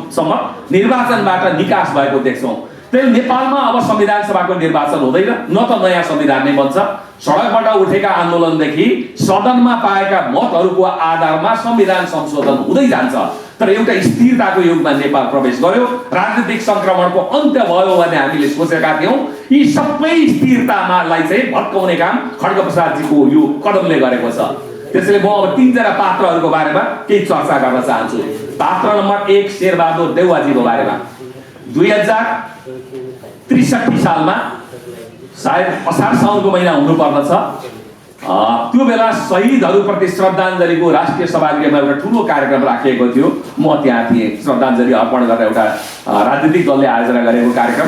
सम्म निर्वाचनबाट निकास भएको देख्छौँ। त्यसैले नेपालमा अब संविधान सभाको निर्वाचन हुँदैन, न त नयाँ संविधान नै बन्छ। सडकबाट उठेका आन्दोलनदेखि सदनमा पाएका मतहरूको आधारमा संविधान संशोधन हुँदै जान्छ। तर एउटा स्थिरताको युगमा नेपाल प्रवेश गर्यो, राजनीतिक संक्रमणको अन्त्य भयो भन्ने हामीले सोचेका थियौँ। यी सबै स्थिरतामालाई चाहिँ भत्काउने काम खड्ग प्रसादजीको यो कदमले गरेको छ। त्यसैले म अब 3 जना पात्रहरूको बारेमा केही चर्चा गर्न चाहन्छु। पात्र नम्बर 1 शेरबहादुर देउवाजीको बारेमा 2063 सालमा सायद असार साउनको महिना हुनुपर्दछ, त्यो बेला शहीदहरूप्रति श्रद्धाञ्जलीको राष्ट्रिय सभागृहमा एउटा ठुलो कार्यक्रम राखिएको थियो। म त्यहाँ थिएँ, श्रद्धाञ्जली अर्पण गरेर एउटा राजनीतिक दलले आयोजना गरेको कार्यक्रम।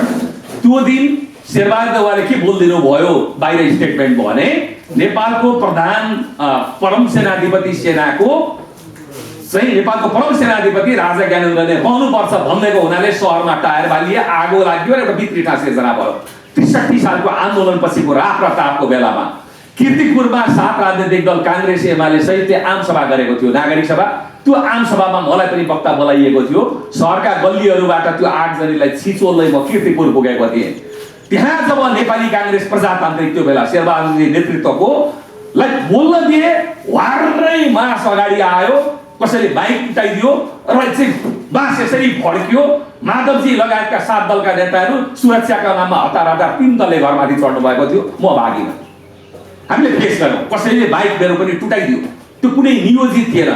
त्यो दिन शेरबहादुर देउवाले के बोलिदिनु भयो बाहिर स्टेटमेन्ट भने नेपालको प्रधान परम सेनाधिपति सेनाको चाहिँ नेपालको परम सेनाधिपति राजा ज्ञानेन्द्रले रहनुपर्छ भन्नेको हुनाले सहरमा टायर बालिए, आगो लाग्यो र एउटा वितृष्णा सिर्जना भयो। 63 सालको आन्दोलन पछिको रात र तापको बेलामा कीर्तिपुरमा 7 राजनीतिक दल काङ्ग्रेस एमाले सहित आम सभा गरेको थियो, नागरिक सभा। त्यो आम सभामा मलाई पनि वक्ता बोलाइएको थियो। सहरका गल्लीहरूबाट त्यो 8 जनालाई छिचोल्दै म कीर्तिपुर पुगेको थिएँ। त्यहाँ जब नेपाली काङ्ग्रेस प्रजातान्त्रिक त्यो बेला शेरबहादुरजी नेतृत्वको लाई बोल्न दिए, वारै मास अगाडि आयो, कसैले बाइक उठाइदियो र चाहिँ बास यसरी फड्कियो। माधवजी लगायतका 7 दलका नेताहरू सुरक्षाका नाममा हतार 3 दलले घरमाथि चढ्नु भएको थियो। म भागिनँ, हामीले फेस गर्यौँ। कसैले बाइक बेरो पनि टुटाइदियो। त्यो कुनै नियोजित थिएन,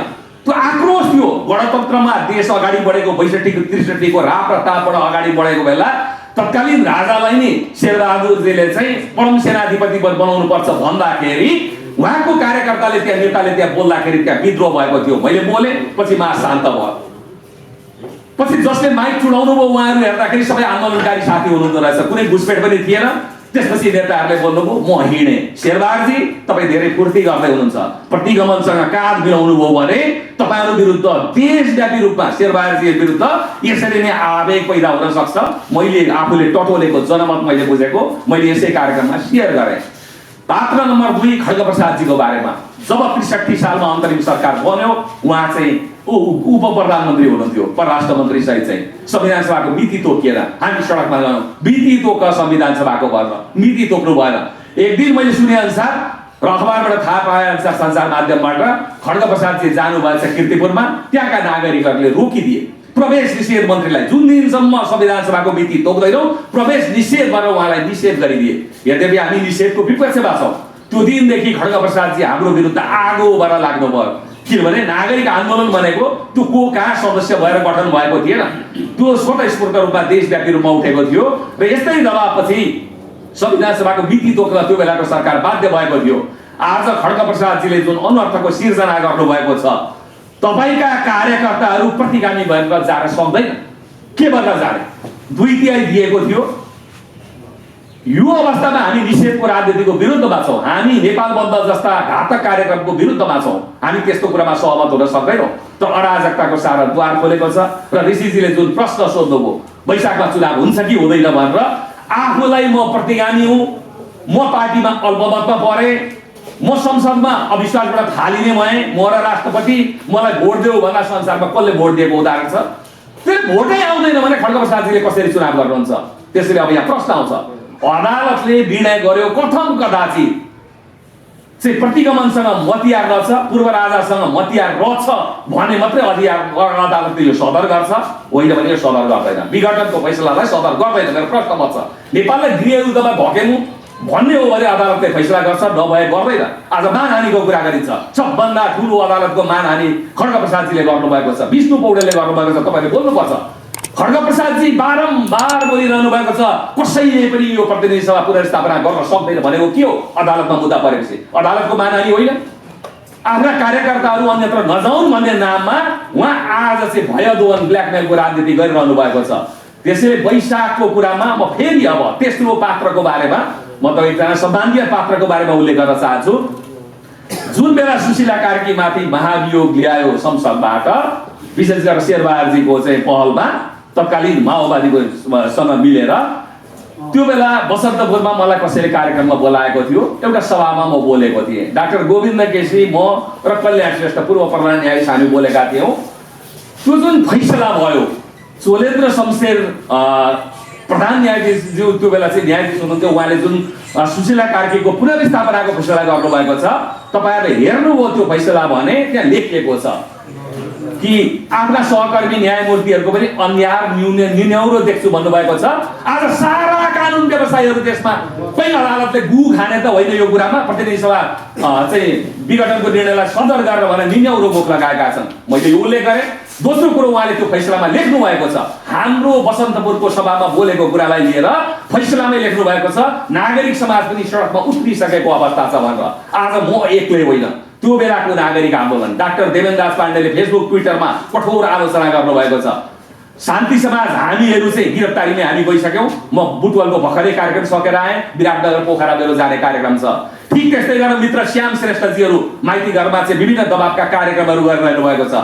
त्यो आक्रोश थियो। गणतन्त्रमा देश अगाडि बढेको 62-63 को रात र तापबाट अगाडि बढेको बेला तत्कालीन राजालाई नि शेरबहादुरजीले चाहिँ परम सेनाधिपति बनाउनु पर्छ भन्दाखेरि उहाँको कार्यकर्ताले त्यहाँ नेताले त्यहाँ बोल्दाखेरि त्यहाँ विद्रोह भएको थियो। मैले बोले, पछि मा शान्त भयो। पछि जसले माइक चुडाउनु भयो उहाँहरू हेर्दाखेरि सबै आन्दोलनकारी साथी हुनुहुँदो रहेछ, कुनै घुसपेट पनि थिएन। त्यसपछि नेताहरूले बोल्नुभयो, म हिँडे। शेरबहादुरजी तपाईँ धेरै पूर्ति गर्दै हुनुहुन्छ, प्रतिगमनसँग काँध मिलाउनु भयो भने तपाईँहरू विरुद्ध देशव्यापी रूपमा शेरबहादुरजी विरुद्ध यसरी नै आवेग पैदा हुन सक्छ। मैले आफूले टटोलेको जनमत मैले बुझेको, मैले यसै कार्यक्रममा सेयर गरेँ। पात्र नम्बर 2 खड्ग प्रसादजीको बारेमा जब 63 सालमा अन्तरिम सरकार बन्यो, उहाँ चाहिँ उप प्रधानमन्त्री हुनुहुन्थ्यो, परराष्ट्र मन्त्री सहित चाहिँ संविधान सभाको मिति तोकिएर हामी सडकमा गयौँ। मिति तोक संविधान सभाको भरमा मिति तोक्नु भएन। एक दिन मैले सुने अनुसार र अखबारबाट थाहा पाए अनुसार सञ्चार माध्यमबाट खड्गप्रसादजी जानुभएछ कीर्तिपुरमा, त्यहाँका नागरिकहरूले रोकिदिए। प्रवेश निषेध मन्त्रीलाई जुन दिनसम्म संविधान सभाको मिति तोक्दैनौँ प्रवेश निषेध भनेर उहाँलाई निषेध गरिदिए। यद्यपि हामी निषेधको विपक्षमा छौँ। त्यो दिनदेखि खड्गप्रसादजी हाम्रो विरुद्ध आगोबाट लाग्नु भयो, किनभने नागरिक आन्दोलन भनेको त्यो को कहाँ सदस्य भएर गठन भएको थिएन, त्यो स्वतस्फूर्त रूपमा देशव्यापी रूपमा उठेको थियो। र यस्तै दबावपछि संविधान सभाको मिति तोक्न त्यो बेलाको सरकार बाध्य भएको थियो। आज खड्गप्रसादजीले जुन अनर्थको सिर्जना गर्नुभएको छ, तपाईका कार्यकर्ताहरू प्रतिगामी भएर जान सक्दैन। के भन्न जाने? 2/3 दिएको थियो। यो अवस्थामा हामी निषेधको राजनीतिको विरुद्धमा छौँ। हामी नेपाल बन्द जस्ता घातक कार्यक्रमको विरुद्धमा छौँ। हामी त्यस्तो कुरामा सहमत हुन सक्दैनौँ। तर अराजकताको सारा द्वार खोलेको छ। र ऋषिजीले जुन प्रश्न सोध्नुभयो, वैशाखमा चुनाव हुन्छ कि हुँदैन भनेर, आफूलाई म प्रतिगामी हुँ, म पार्टीमा अल्पमतमा परेँ, म संसदमा अविश्वासबाट थालिने भएँ, म र राष्ट्रपति मलाई भोट देऊ भन्दा संसारमा कसले भोट दिएको उदाहरण छ? त्यसले भोटै आउँदैन भने खड्गप्रसादजीले कसरी चुनाव गर्नुहुन्छ? त्यसैले अब यहाँ प्रश्न आउँछ, अदालतले निर्णय गर्यो कथम कदाचित चाहिँ प्रतिगमनसँग मतियार रहेछ, पूर्व राजासँग मतियार रहेछ भने मात्रै अदालतले यो सदर गर्छ, होइन भने यो सदर गर्दैन। विघटनको फैसलालाई सदर गर्दैन भनेर प्रश्न बच्छ। नेपाललाई गृहयुद्धमा भकेनु भन्ने हो भने अदालतले फैसला गर्छ, नभए गर्दैन। आज मानहानिको कुरा गरिन्छ। सबभन्दा ठुलो अदालतको मानहानि खड्गप्रसादजीले गर्नुभएको छ, विष्णु पौडेलले गर्नुभएको छ। तपाईँले बोल्नुपर्छ। खड्गप्रसादजी बारम्बार बोलिरहनु भएको छ, कसैले पनि यो प्रतिनिधि सभा पुनर्स्थापना गर्न सक्दैन भनेको के हो? अदालतमा मुद्दा परेपछि अदालतको मानहानि होइन। आफ्ना कार्यकर्ताहरू अन्यत्र नजाउन् भन्ने नाममा उहाँ आज चाहिँ भयदोहन ब्ल्याकमेलको राजनीति गरिरहनु भएको छ। त्यसैले वैशाखको कुरामा म फेरि अब तेस्रो पात्रको बारेमा म त एकजना सम्मानीय पात्रको बारेमा उल्लेख गर्न चाहन्छु। जुन बेला सुशीला कार्कीमाथि महाभियोग ल्यायो संसदबाट, विशेष गरेर शेरबहादुरजीको चाहिँ पहलमा तत्कालीन माओवादीको सँग मिलेर, त्यो बेला बसन्तपुरमा मलाई कसैले कार्यक्रममा बोलाएको थियो। एउटा सभामा म बोलेको थिएँ। डाक्टर गोविन्द केसी, म र कल्याण श्रेष्ठ पूर्व प्रधान न्यायाधीश हामी बोलेका थियौँ। त्यो जुन फैसला भयो, चोलेन्द्र शमशेर प्रधान न्यायाधीशज्यू त्यो बेला चाहिँ न्यायाधीश हुनुहुन्थ्यो, उहाँले जुन सुशीला कार्कीको पुनर्स्थापनाको फैसला गर्नुभएको छ, तपाईँहरूले हेर्नुभयो त्यो फैसला भने त्यहाँ लेखिएको छ कि आफ्ना सहकर्मी न्यायमूर्तिहरूको पनि अन्याय निन्याउरो देख्छु भन्नुभएको छ। आज सारा कानुन व्यवसायीहरू देशमा पहिलो अदालतले गु खाने त होइन यो कुरामा, प्रतिनिधि सभा चाहिँ विघटनको निर्णयलाई सदर गरेर भने निन्याउरो मुख लगाएका छन्। मैले यो उल्लेख गरेँ। दोस्रो कुरो उहाँले त्यो फैसलामा लेख्नु भएको छ, हाम्रो बसन्तपुरको सभामा बोलेको कुरालाई लिएर फैसलामै लेख्नु भएको छ, नागरिक समाज पनि सडकमा उत्रिसकेको अवस्था छ भनेर। आज म एक्लै होइन, त्यो बेलाको नागरिक आन्दोलन डाक्टर देवेन्द्रदास पाण्डेले फेसबुक ट्विटरमा कठोर आलोचना गर्नुभएको छ। शान्ति समाज हामीहरू चाहिँ गिरफ्तारीमै हामी गइसक्यौँ। म बुटवलको भर्खरै कार्यक्रम सकेर आएँ, विराटनगर पोखरा मेरो जाने कार्यक्रम छ। ठिक त्यस्तै गरेर मित्र श्याम श्रेष्ठजीहरू माइती घरमा चाहिँ विभिन्न दबावका कार्यक्रमहरू गरिरहनु भएको छ।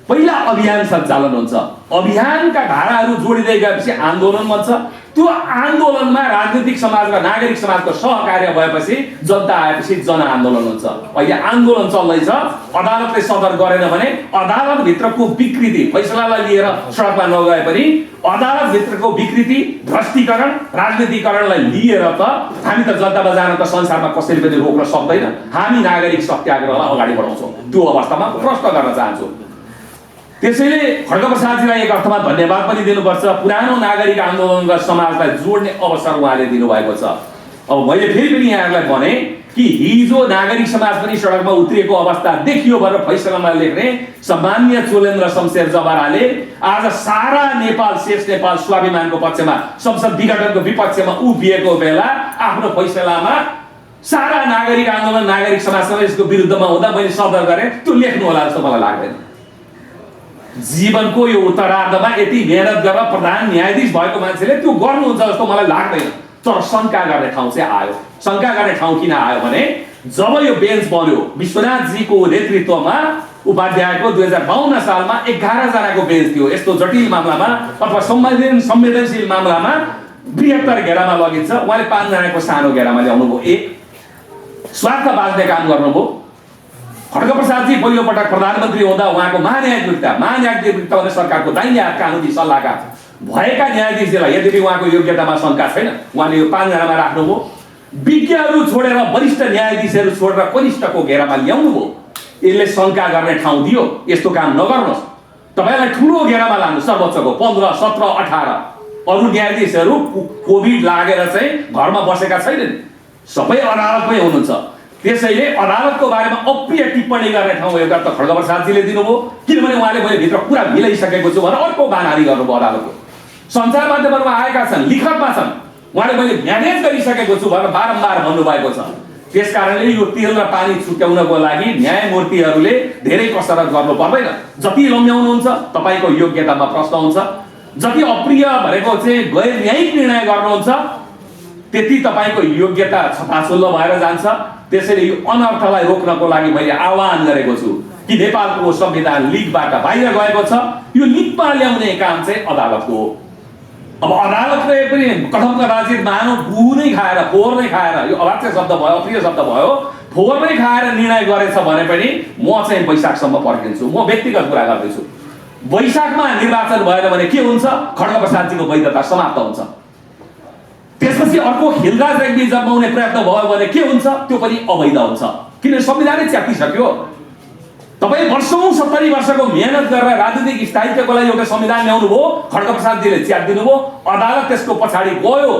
पहिला अभियान सञ्चालन हुन्छ, अभियानका धाराहरू जोडिँदै गएपछि आन्दोलन बन्छ। त्यो आन्दोलनमा राजनीतिक समाज र नागरिक समाजको सहकार्य भएपछि जनता आएपछि जनआन्दोलन हुन्छ। अहिले आन्दोलन चल्दैछ, अदालतले सदर गरेन भने अदालतभित्रको विकृति फैसलालाई लिएर सडकमा नगए पनि अदालतभित्रको विकृति भ्रष्टीकरण राजनीतिकरणलाई लिएर त हामी त जनतामा जान त संसारमा कसैले पनि रोक्न सक्दैन। हामी नागरिक सत्याग्रहलाई अगाडि बढाउँछौँ। त्यो अवस्थामा प्रश्न गर्न चाहन्छु। त्यसैले खड्गप्रसादजीलाई एक अर्थमा धन्यवाद पनि दिनुपर्छ। पुरानो नागरिक आन्दोलन र समाजलाई जोड्ने अवसर उहाँले दिनुभएको छ। अब मैले फेरि पनि यहाँहरूलाई भने कि हिजो नागरिक समाज पनि सडकमा उत्रिएको अवस्था देखियो भनेर फैसलामा लेख्ने सम्माननीय चोलेन्द्र शमशेर जबराले आज सारा नेपाल शेष नेपाल स्वाभिमानको पक्षमा संसद विघटनको विपक्षमा उभिएको बेला आफ्नो फैसलामा सारा नागरिक आन्दोलन नागरिक समाजसँग यसको विरुद्धमा हुँदा मैले सदर गरेँ, त्यो लेख्नु होला जस्तो मलाई लाग्दैन। जीवनको यो उत्तरार्धमा यति मेहनत गरेर प्रधान न्यायाधीश भएको मान्छेले त्यो गर्नुहुन्छ जस्तो मलाई लाग्दैन। तर शङ्का गर्ने ठाउँ चाहिँ आयो। शङ्का गर्ने ठाउँ किन आयो भने जब यो बेन्च बन्यो विश्वनाथजीको नेतृत्वमा, उपाध्यायको 2052 सालमा 11 जनाको बेन्च थियो। यस्तो जटिल मामलामा अथवा संवेदनशील मामलामा बृहत्तर घेरामा लगिन्छ, उहाँले 5 जनाको सानो घेरामा ल्याउनु भयो। एक स्वार्थ बाँच्ने काम गर्नुभयो। खड्गप्रसादजी पहिलो पटक प्रधानमन्त्री हुँदा उहाँको महान्यायाधिवक्ता भने सरकारको दाहिने हात कानुनी सल्लाहकार भएका न्यायाधीशलाई, यद्यपि उहाँको योग्यतामा शङ्का छैन, उहाँले यो 5 जनामा राख्नुभयो। विज्ञहरू छोडेर वरिष्ठ न्यायाधीशहरू छोडेर कनिष्ठको घेरामा ल्याउनु भयो। यसले शङ्का गर्ने ठाउँ दियो, यस्तो काम नगर्नुहोस्, तपाईँलाई ठुलो घेरामा लानु, सर्वोच्चको 15, 17, 18। अरू न्यायाधीशहरू कोभिड लागेर चाहिँ घरमा बसेका छैनन्, सबै अदालतमै हुनुहुन्छ। त्यसैले अदालतको बारेमा अप्रिय टिप्पणी गर्ने ठाउँ एउटा त खड्गप्रसादजीले दिनुभयो, किनभने उहाँले मैले भित्र कुरा मिलाइसकेको छु भनेर अर्को बानहारी गर्नुभयो अदालतको। सञ्चार माध्यमहरूमा आएका छन्, लिखतमा छन्, उहाँले मैले म्यानेज गरिसकेको छु भनेर बारम्बार भन्नुभएको छ। त्यसकारणले यो तेल र पानी छुट्याउनको लागि न्यायमूर्तिहरूले धेरै कसरत गर्नु पर्दैन। जति लम्ब्याउनुहुन्छ तपाईँको योग्यतामा प्रश्न हुन्छ, जति अप्रिय भनेको चाहिँ गैर न्यायिक निर्णय गर्नुहुन्छ त्यति तपाईँको योग्यता छताछुल्लो भएर जान्छ। त्यसैले यो अनर्थलाई रोक्नको लागि मैले आह्वान गरेको छु कि नेपालको संविधान लिगबाट बाहिर गएको छ, यो लिगमा ल्याउने काम चाहिँ अदालतको हो। अब अदालतले पनि कथम कदाचित मानव गु नै खाएर, फोहोर नै खाएर, यो अवाच्य शब्द भयो, अप्रिय शब्द भयो, फोहोर नै खाएर निर्णय गरेछ भने पनि म चाहिँ वैशाखसम्म पर्खिन्छु। म व्यक्तिगत कुरा गर्दैछु। वैशाखमा निर्वाचन भएन भने के हुन्छ? खड्गप्रसादजीको वैधता समाप्त हुन्छ। त्यसपछि अर्को खिलराज रेग्मी जन्माउने प्रयत्न भयो भने के हुन्छ? त्यो पनि अवैध हुन्छ, किनभने संविधानै च्यातिसक्यो। तपाईँ वर्षौं 70 वर्षको मेहनत गरेर राजनीतिक स्थायित्वको लागि एउटा संविधान ल्याउनु भयो, खड्गप्रसादजीले च्यातिदिनु भयो, अदालत त्यसको पछाडि गयो।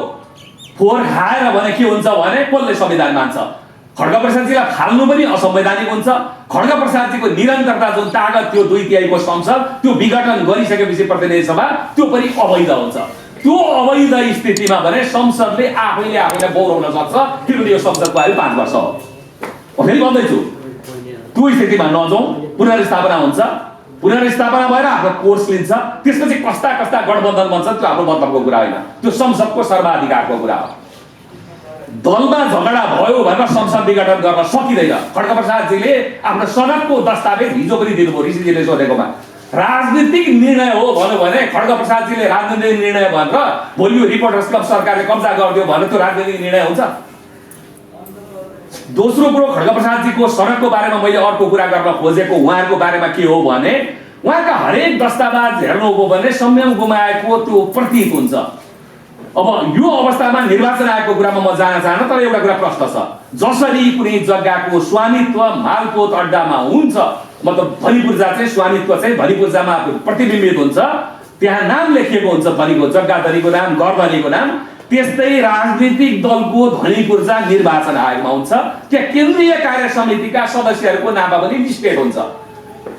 फोहोर खाएर भने के हुन्छ भने कसले संविधान मान्छ? खड्गप्रसादजीलाई फाल्नु पनि असंवैधानिक हुन्छ। खड्गप्रसादजीको निरन्तरता जुन ताकत थियो 2/3 संसद, त्यो विघटन गरिसकेपछि प्रतिनिधि सभा, त्यो पनि अवैध हुन्छ। त्यो अवैध स्थितिमा भने संसदले आफैले गौरवन सक्छ, किनभने यो संसदको आयु 5 वर्ष हो। फेरि भन्दैछु, त्यो स्थितिमा नजाउँ, पुनर्स्थापना हुन्छ, पुनर्स्थापना भएर आफ्नो कोर्स लिन्छ, त्यसपछि कस्ता कस्ता गठबन्धन बन्छ त्यो हाम्रो मतलबको कुरा होइन, त्यो संसदको सर्वाधिकारको कुरा हो। दलमा झगडा भयो भनेर संसद विघटन गर्न सकिँदैन। खड्गप्रसादजीले आफ्नो सनदको दस्तावेज हिजो पनि दिनुभयो ऋषिजीले सोधेकोमा। राजनीतिक निर्णय हो भन्यो भने खड्गप्रसादजीले राजनीतिक निर्णय भनेर भोलि यो रिपोर्टर्स क्लब सरकारले कब्जा गरिदियो भने त्यो राजनीतिक निर्णय हुन्छ। दोस्रो कुरो, खड्गप्रसादजीको सडकको बारेमा मैले अर्को कुरा गर्न खोजेको उहाँहरूको बारेमा के हो भने उहाँका हरेक दस्तावेज हेर्नुभयो भने संयम गुमाएको त्यो प्रतीत हुन्छ। अब यो अवस्थामा निर्वाचन आयोगको कुरामा म जान चाहन्न, तर एउटा कुरा प्रश्न छ, जसरी कुनै जग्गाको स्वामित्व मालपोत अड्डामा हुन्छ, मतलब धनी पूर्जा चाहिँ स्वामित्व चाहिँ धनी पूर्जामा प्रतिबिम्बित हुन्छ, त्यहाँ नाम लेखिएको हुन्छ धनीको, जग्गा धनीको नाम, घर धनीको नाम, त्यस्तै राजनीतिक दलको धनी पूर्जा निर्वाचन आयोगमा हुन्छ, त्यहाँ केन्द्रीय कार्य समितिका सदस्यहरूको नाम पनि लिस्टेड हुन्छ।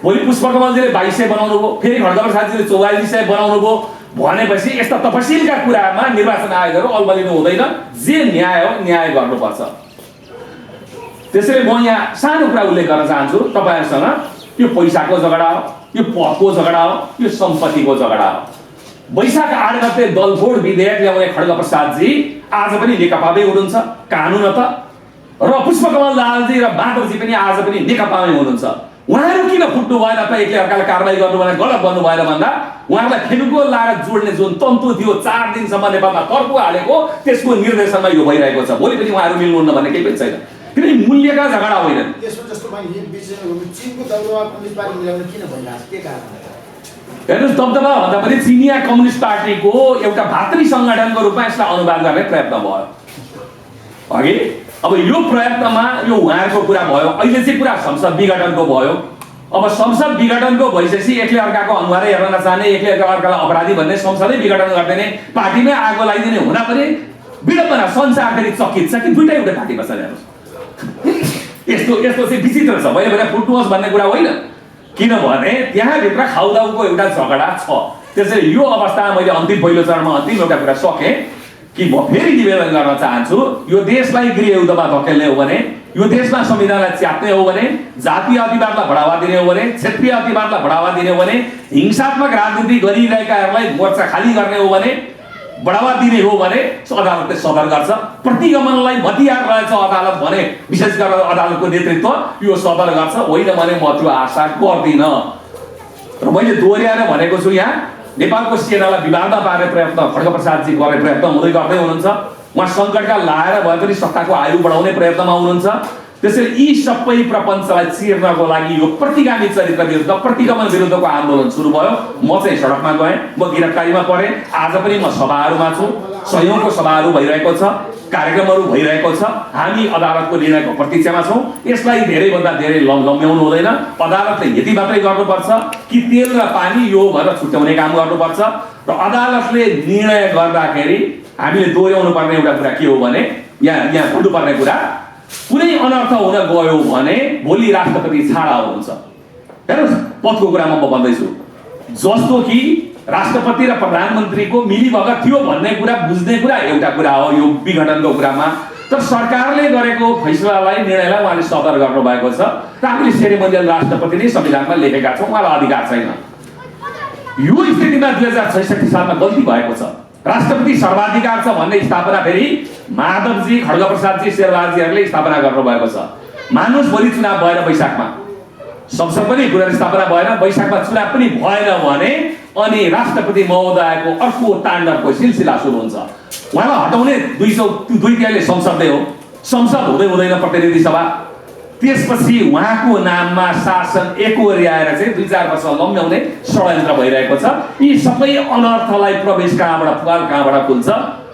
भोलि पुष्पकमलजीले 2200 बनाउनु भयो, फेरि खड्गप्रसादजीले 4400 बनाउनु भयो भनेपछि यस्ता तपसिलका कुरामा निर्वाचन आयोगहरू अल्मलिनु हुँदैन। जे न्याय हो न्याय गर्नुपर्छ। त्यसैले म यहाँ सानो कुरा उल्लेख गर्न चाहन्छु तपाईहरुसँग, यो पैसाको झगडा हो, यो पदको झगडा हो, यो सम्पत्तिको झगडा हो। वैशाख 8 गते दलफोड विधेयक ल्याउने खड्गप्रसादजी आज पनि नेकपामै हुनुहुन्छ, कानुन त, र पुष्पकमल दाहालजी र बाँदरजी पनि आज पनि नेकपामै हुनुहुन्छ। उहाँहरू किन फुट्नु भएन त? एकले अर्कालाई कारबाही गर्नु भएन, गलत गर्नु भएन भन्दा उहाँहरूलाई फेनुगोल लाएर जोड्ने जुन तन्तु थियो 4 दिनसम्म नेपालमा तर्कु हालेको, त्यसको निर्देशनमा यो भइरहेको छ। भोलि पनि उहाँहरू मिल्नुहुन्न भन्ने केही पनि छैन, किनभने मूल्यका झगडा होइन। त्यसो जस्तो पनि चीनको दबाउमा कम्युनिस्ट पार्टी मिलाउन किन भइरहेछ, के कारण? हेर्नुहोस्, दबदबा भन्दा पनि चिनिया कम्युनिस्ट पार्टीको एउटा भातृ संगठनको रूपमा यसलाई अनुवाद गर्ने प्रयत्न भयो अघि। अब यो प्रयत्नमा यो उहाँहरूको कुरा भयो, अहिले चाहिँ कुरा संसद विघटनको भयो। अब संसद विघटनको भइसकेपछि एकले अर्काको अनुहारै हेर्न नचाहने, एकले अर्कालाई अपराधी भन्ने, संसदै विघटन गरिदिने, पार्टीमै आगो लगाइदिने हुँदा पनि विडम्बना, संसार फेरि चकित छ कि दुईटै एउटा पार्टीमा छ। यस्तो यस्तो चाहिँ विचित्र छ। मैले भने फुट्नुहोस् भन्ने कुरा होइन, किनभने त्यहाँभित्र खाउदाउको एउटा झगडा छ। त्यसैले यो अवस्थामा मैले अन्तिम पहिलो चरणमा अन्तिम एउटा कुरा सकेँ कि म फेरि निवेदन गर्न चाहन्छु, यो देशलाई गृहयुद्धमा धकेल्ने हो भने, यो देशमा संविधानलाई च्याप्ने हो भने, जातीय अतिवादलाई बढावा दिने हो भने, क्षेत्रीय अतिवादलाई बढावा दिने हो भने, हिंसात्मक राजनीति गरिरहेकाहरूलाई मोर्चा खाली गर्ने हो भने, बढावा दिने हो भने अदालतले सदर गर्छ। प्रतिगमनलाई हतियार रहेछ अदालत भने, विशेष गरेर अदालतको नेतृत्व यो सदर गर्छ, होइन भने म त्यो आशा गर्दिनँ। र मैले दोहोर्याएर भनेको छु, यहाँ नेपालको सेनालाई विवादमा पार्ने प्रयत्न खड्गप्रसादजी गर्ने प्रयत्न गर्दै हुनुहुन्छ। उहाँ सङ्कटका लाएर भए पनि सत्ताको आयु बढाउने प्रयत्नमा हुनुहुन्छ। त्यसैले यी सबै प्रपञ्चलाई चिर्नको लागि यो प्रतिगामी चरित्र विरुद्ध प्रतिगमन विरुद्धको आन्दोलन सुरु भयो। म चाहिँ सडकमा गएँ, म गिरफ्तारीमा परेँ। आज पनि म सभाहरूमा छु, सयौंको सभाहरू भइरहेको छ, कार्यक्रमहरू भइरहेको छ। हामी अदालतको निर्णयको प्रतीक्षामा छौँ। यसलाई धेरैभन्दा धेरै लम्ब्याउनु हुँदैन। अदालतले यति मात्रै गर्नुपर्छ कि तेल र पानी यो भनेर छुट्याउने काम गर्नुपर्छ र अदालतले निर्णय गर्दाखेरि हामीले दोहोऱ्याउनु पर्ने एउटा कुरा के हो भने यहाँ भन्नुपर्ने कुरा, कुनै अनर्थ हुन गयो भने भोलि राष्ट्रपति छाडा हुनुहुन्छ। हेर्नुहोस्, पदको कुरामा म भन्दैछु, जस्तो कि राष्ट्रपति र प्रधानमन्त्रीको मिलीभगत थियो भन्ने कुरा बुझ्ने कुरा एउटा कुरा हो यो विघटनको कुरामा। तर सरकारले गरेको फैसलालाई, निर्णयलाई उहाँले सदर गर्नुभएको छ र हामीले सेरेमोनियल राष्ट्रपति नै संविधानमा लेखेका छौँ, उहाँलाई अधिकार छैन। यो स्थितिमा 2066 सालमा गल्ती भएको छ। राष्ट्रपति सर्वाधिकार छ भन्ने स्थापना फेरि माधवजी, खड्गप्रसादजी, शेरबहादुरजीहरूले स्थापना गर्नुभएको छ। मानुस भोलि चुनाव भएर वैशाखमा संसद पनि पुनर्स्थापना भएन, वैशाखमा चुनाव पनि भएन भने अनि राष्ट्रपति महोदयको अर्को ताण्डवको सिलसिला सुरु हुन्छ। उहाँलाई हटाउने 2/3 संसद नै हो। संसद हुँदै हुँदैन प्रतिनिधि सभा, त्यसपछि उहाँको नाममा शासन एकोहोर्याएर चाहिँ 2-4 वर्ष लम्ब्याउने षड्यन्त्र भइरहेको छ। यी सबै अनर्थलाई प्रवेश कहाँबाट खुल्छ?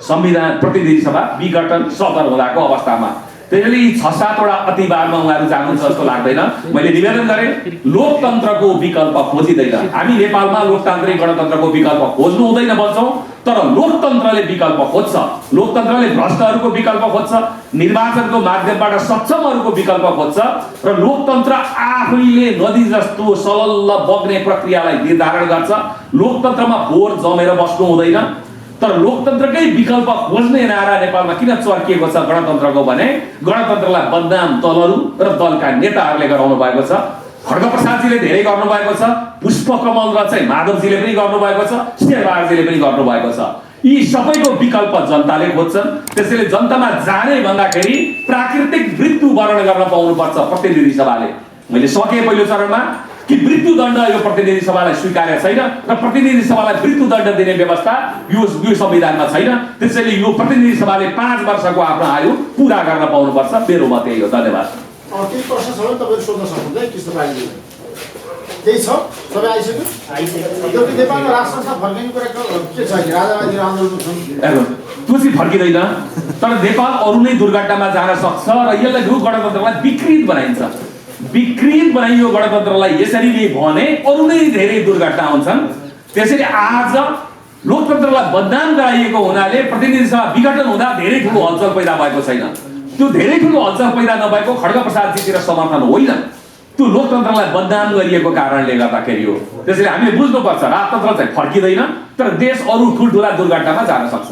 संविधान प्रतिनिधि सभा विघटन सदर हुँदाको अवस्थामा। त्यसैले यी 6-7 अतिवादमा उहाँहरू जानुहुन्छ जस्तो लाग्दैन। मैले निवेदन गरेँ, लोकतन्त्रको विकल्प खोजिँदैन। हामी नेपालमा लोकतान्त्रिक गणतन्त्रको विकल्प खोज्नु हुँदैन भन्छौँ, तर लोकतन्त्रले विकल्प खोज्छ। लोकतन्त्रले भ्रष्टहरूको विकल्प खोज्छ, निर्वाचनको माध्यमबाट सक्षमहरूको विकल्प खोज्छ र लोकतन्त्र आफैले नदी जस्तो सलल्ल बग्ने प्रक्रियालाई निर्धारण गर्छ। लोकतन्त्रमा फोहोर जमेर बस्नु हुँदैन। तर लोकतन्त्रकै विकल्प खोज्ने नारा नेपालमा किन चर्किएको छ गणतन्त्रको भने गणतन्त्रलाई बदनाम दलहरू र दलका नेताहरूले गराउनु भएको छ। खड्गप्रसादजीले धेरै गर्नुभएको छ, पुष्पकमल र चाहिँ माधवजीले पनि गर्नुभएको छ, शेरबहादुरजीले पनि गर्नुभएको छ। यी सबैको विकल्प जनताले खोज्छन्। त्यसैले जनतामा जाने भन्दाखेरि प्राकृतिक मृत्यु वर्ण गर्न पाउनुपर्छ प्रतिनिधि सभाले। मैले सकेँ पहिलो चरणमा कि मृत्युदण्ड यो प्रतिनिधि सभालाई स्वीकार्य छैन र प्रतिनिधि सभालाई मृत्युदण्ड दिने व्यवस्था यो संविधानमा छैन। त्यसैले यो प्रतिनिधि सभाले 5 वर्षको आफ्नो आयु पूरा गर्न पाउनुपर्छ। मेरो मत यही हो। धन्यवाद। केही प्रश्न छ भने तपाईँले सोध्न सक्नुहुन्छ। कृष्ण पालीजी केही छ? सबै आइसक्यो। नेपालमा राष्ट्र संस्था फर्किने कुरा के छ कि राजावादी आन्दोलन छ? त्यो चाहिँ फर्किँदैन। तर नेपाल अरू नै दुर्घटनामा जान सक्छ र यसलाई यो गणतन्त्रलाई विकृत बनाइन्छ। विकृत बनाइयो गणतन्त्रलाई यसरी नै भने अरू नै धेरै दुर्घटना हुन्छन्। त्यसैले आज लोकतन्त्रलाई बदनाम गराइएको हुनाले प्रतिनिधि सभा विघटन हुँदा धेरै ठुलो हलचल पैदा भएको छैन। त्यो धेरै ठुलो हलचल पैदा नभएको खड्गप्रसादजीतिर समर्थन होइन, त्यो लोकतन्त्रलाई बदनाम गरिएको कारणले गर्दाखेरि हो। त्यसैले हामीले बुझ्नुपर्छ राजतन्त्र चाहिँ फर्किँदैन, तर देश अरू ठुल्ठुला दुर्घटनामा जान सक्छ।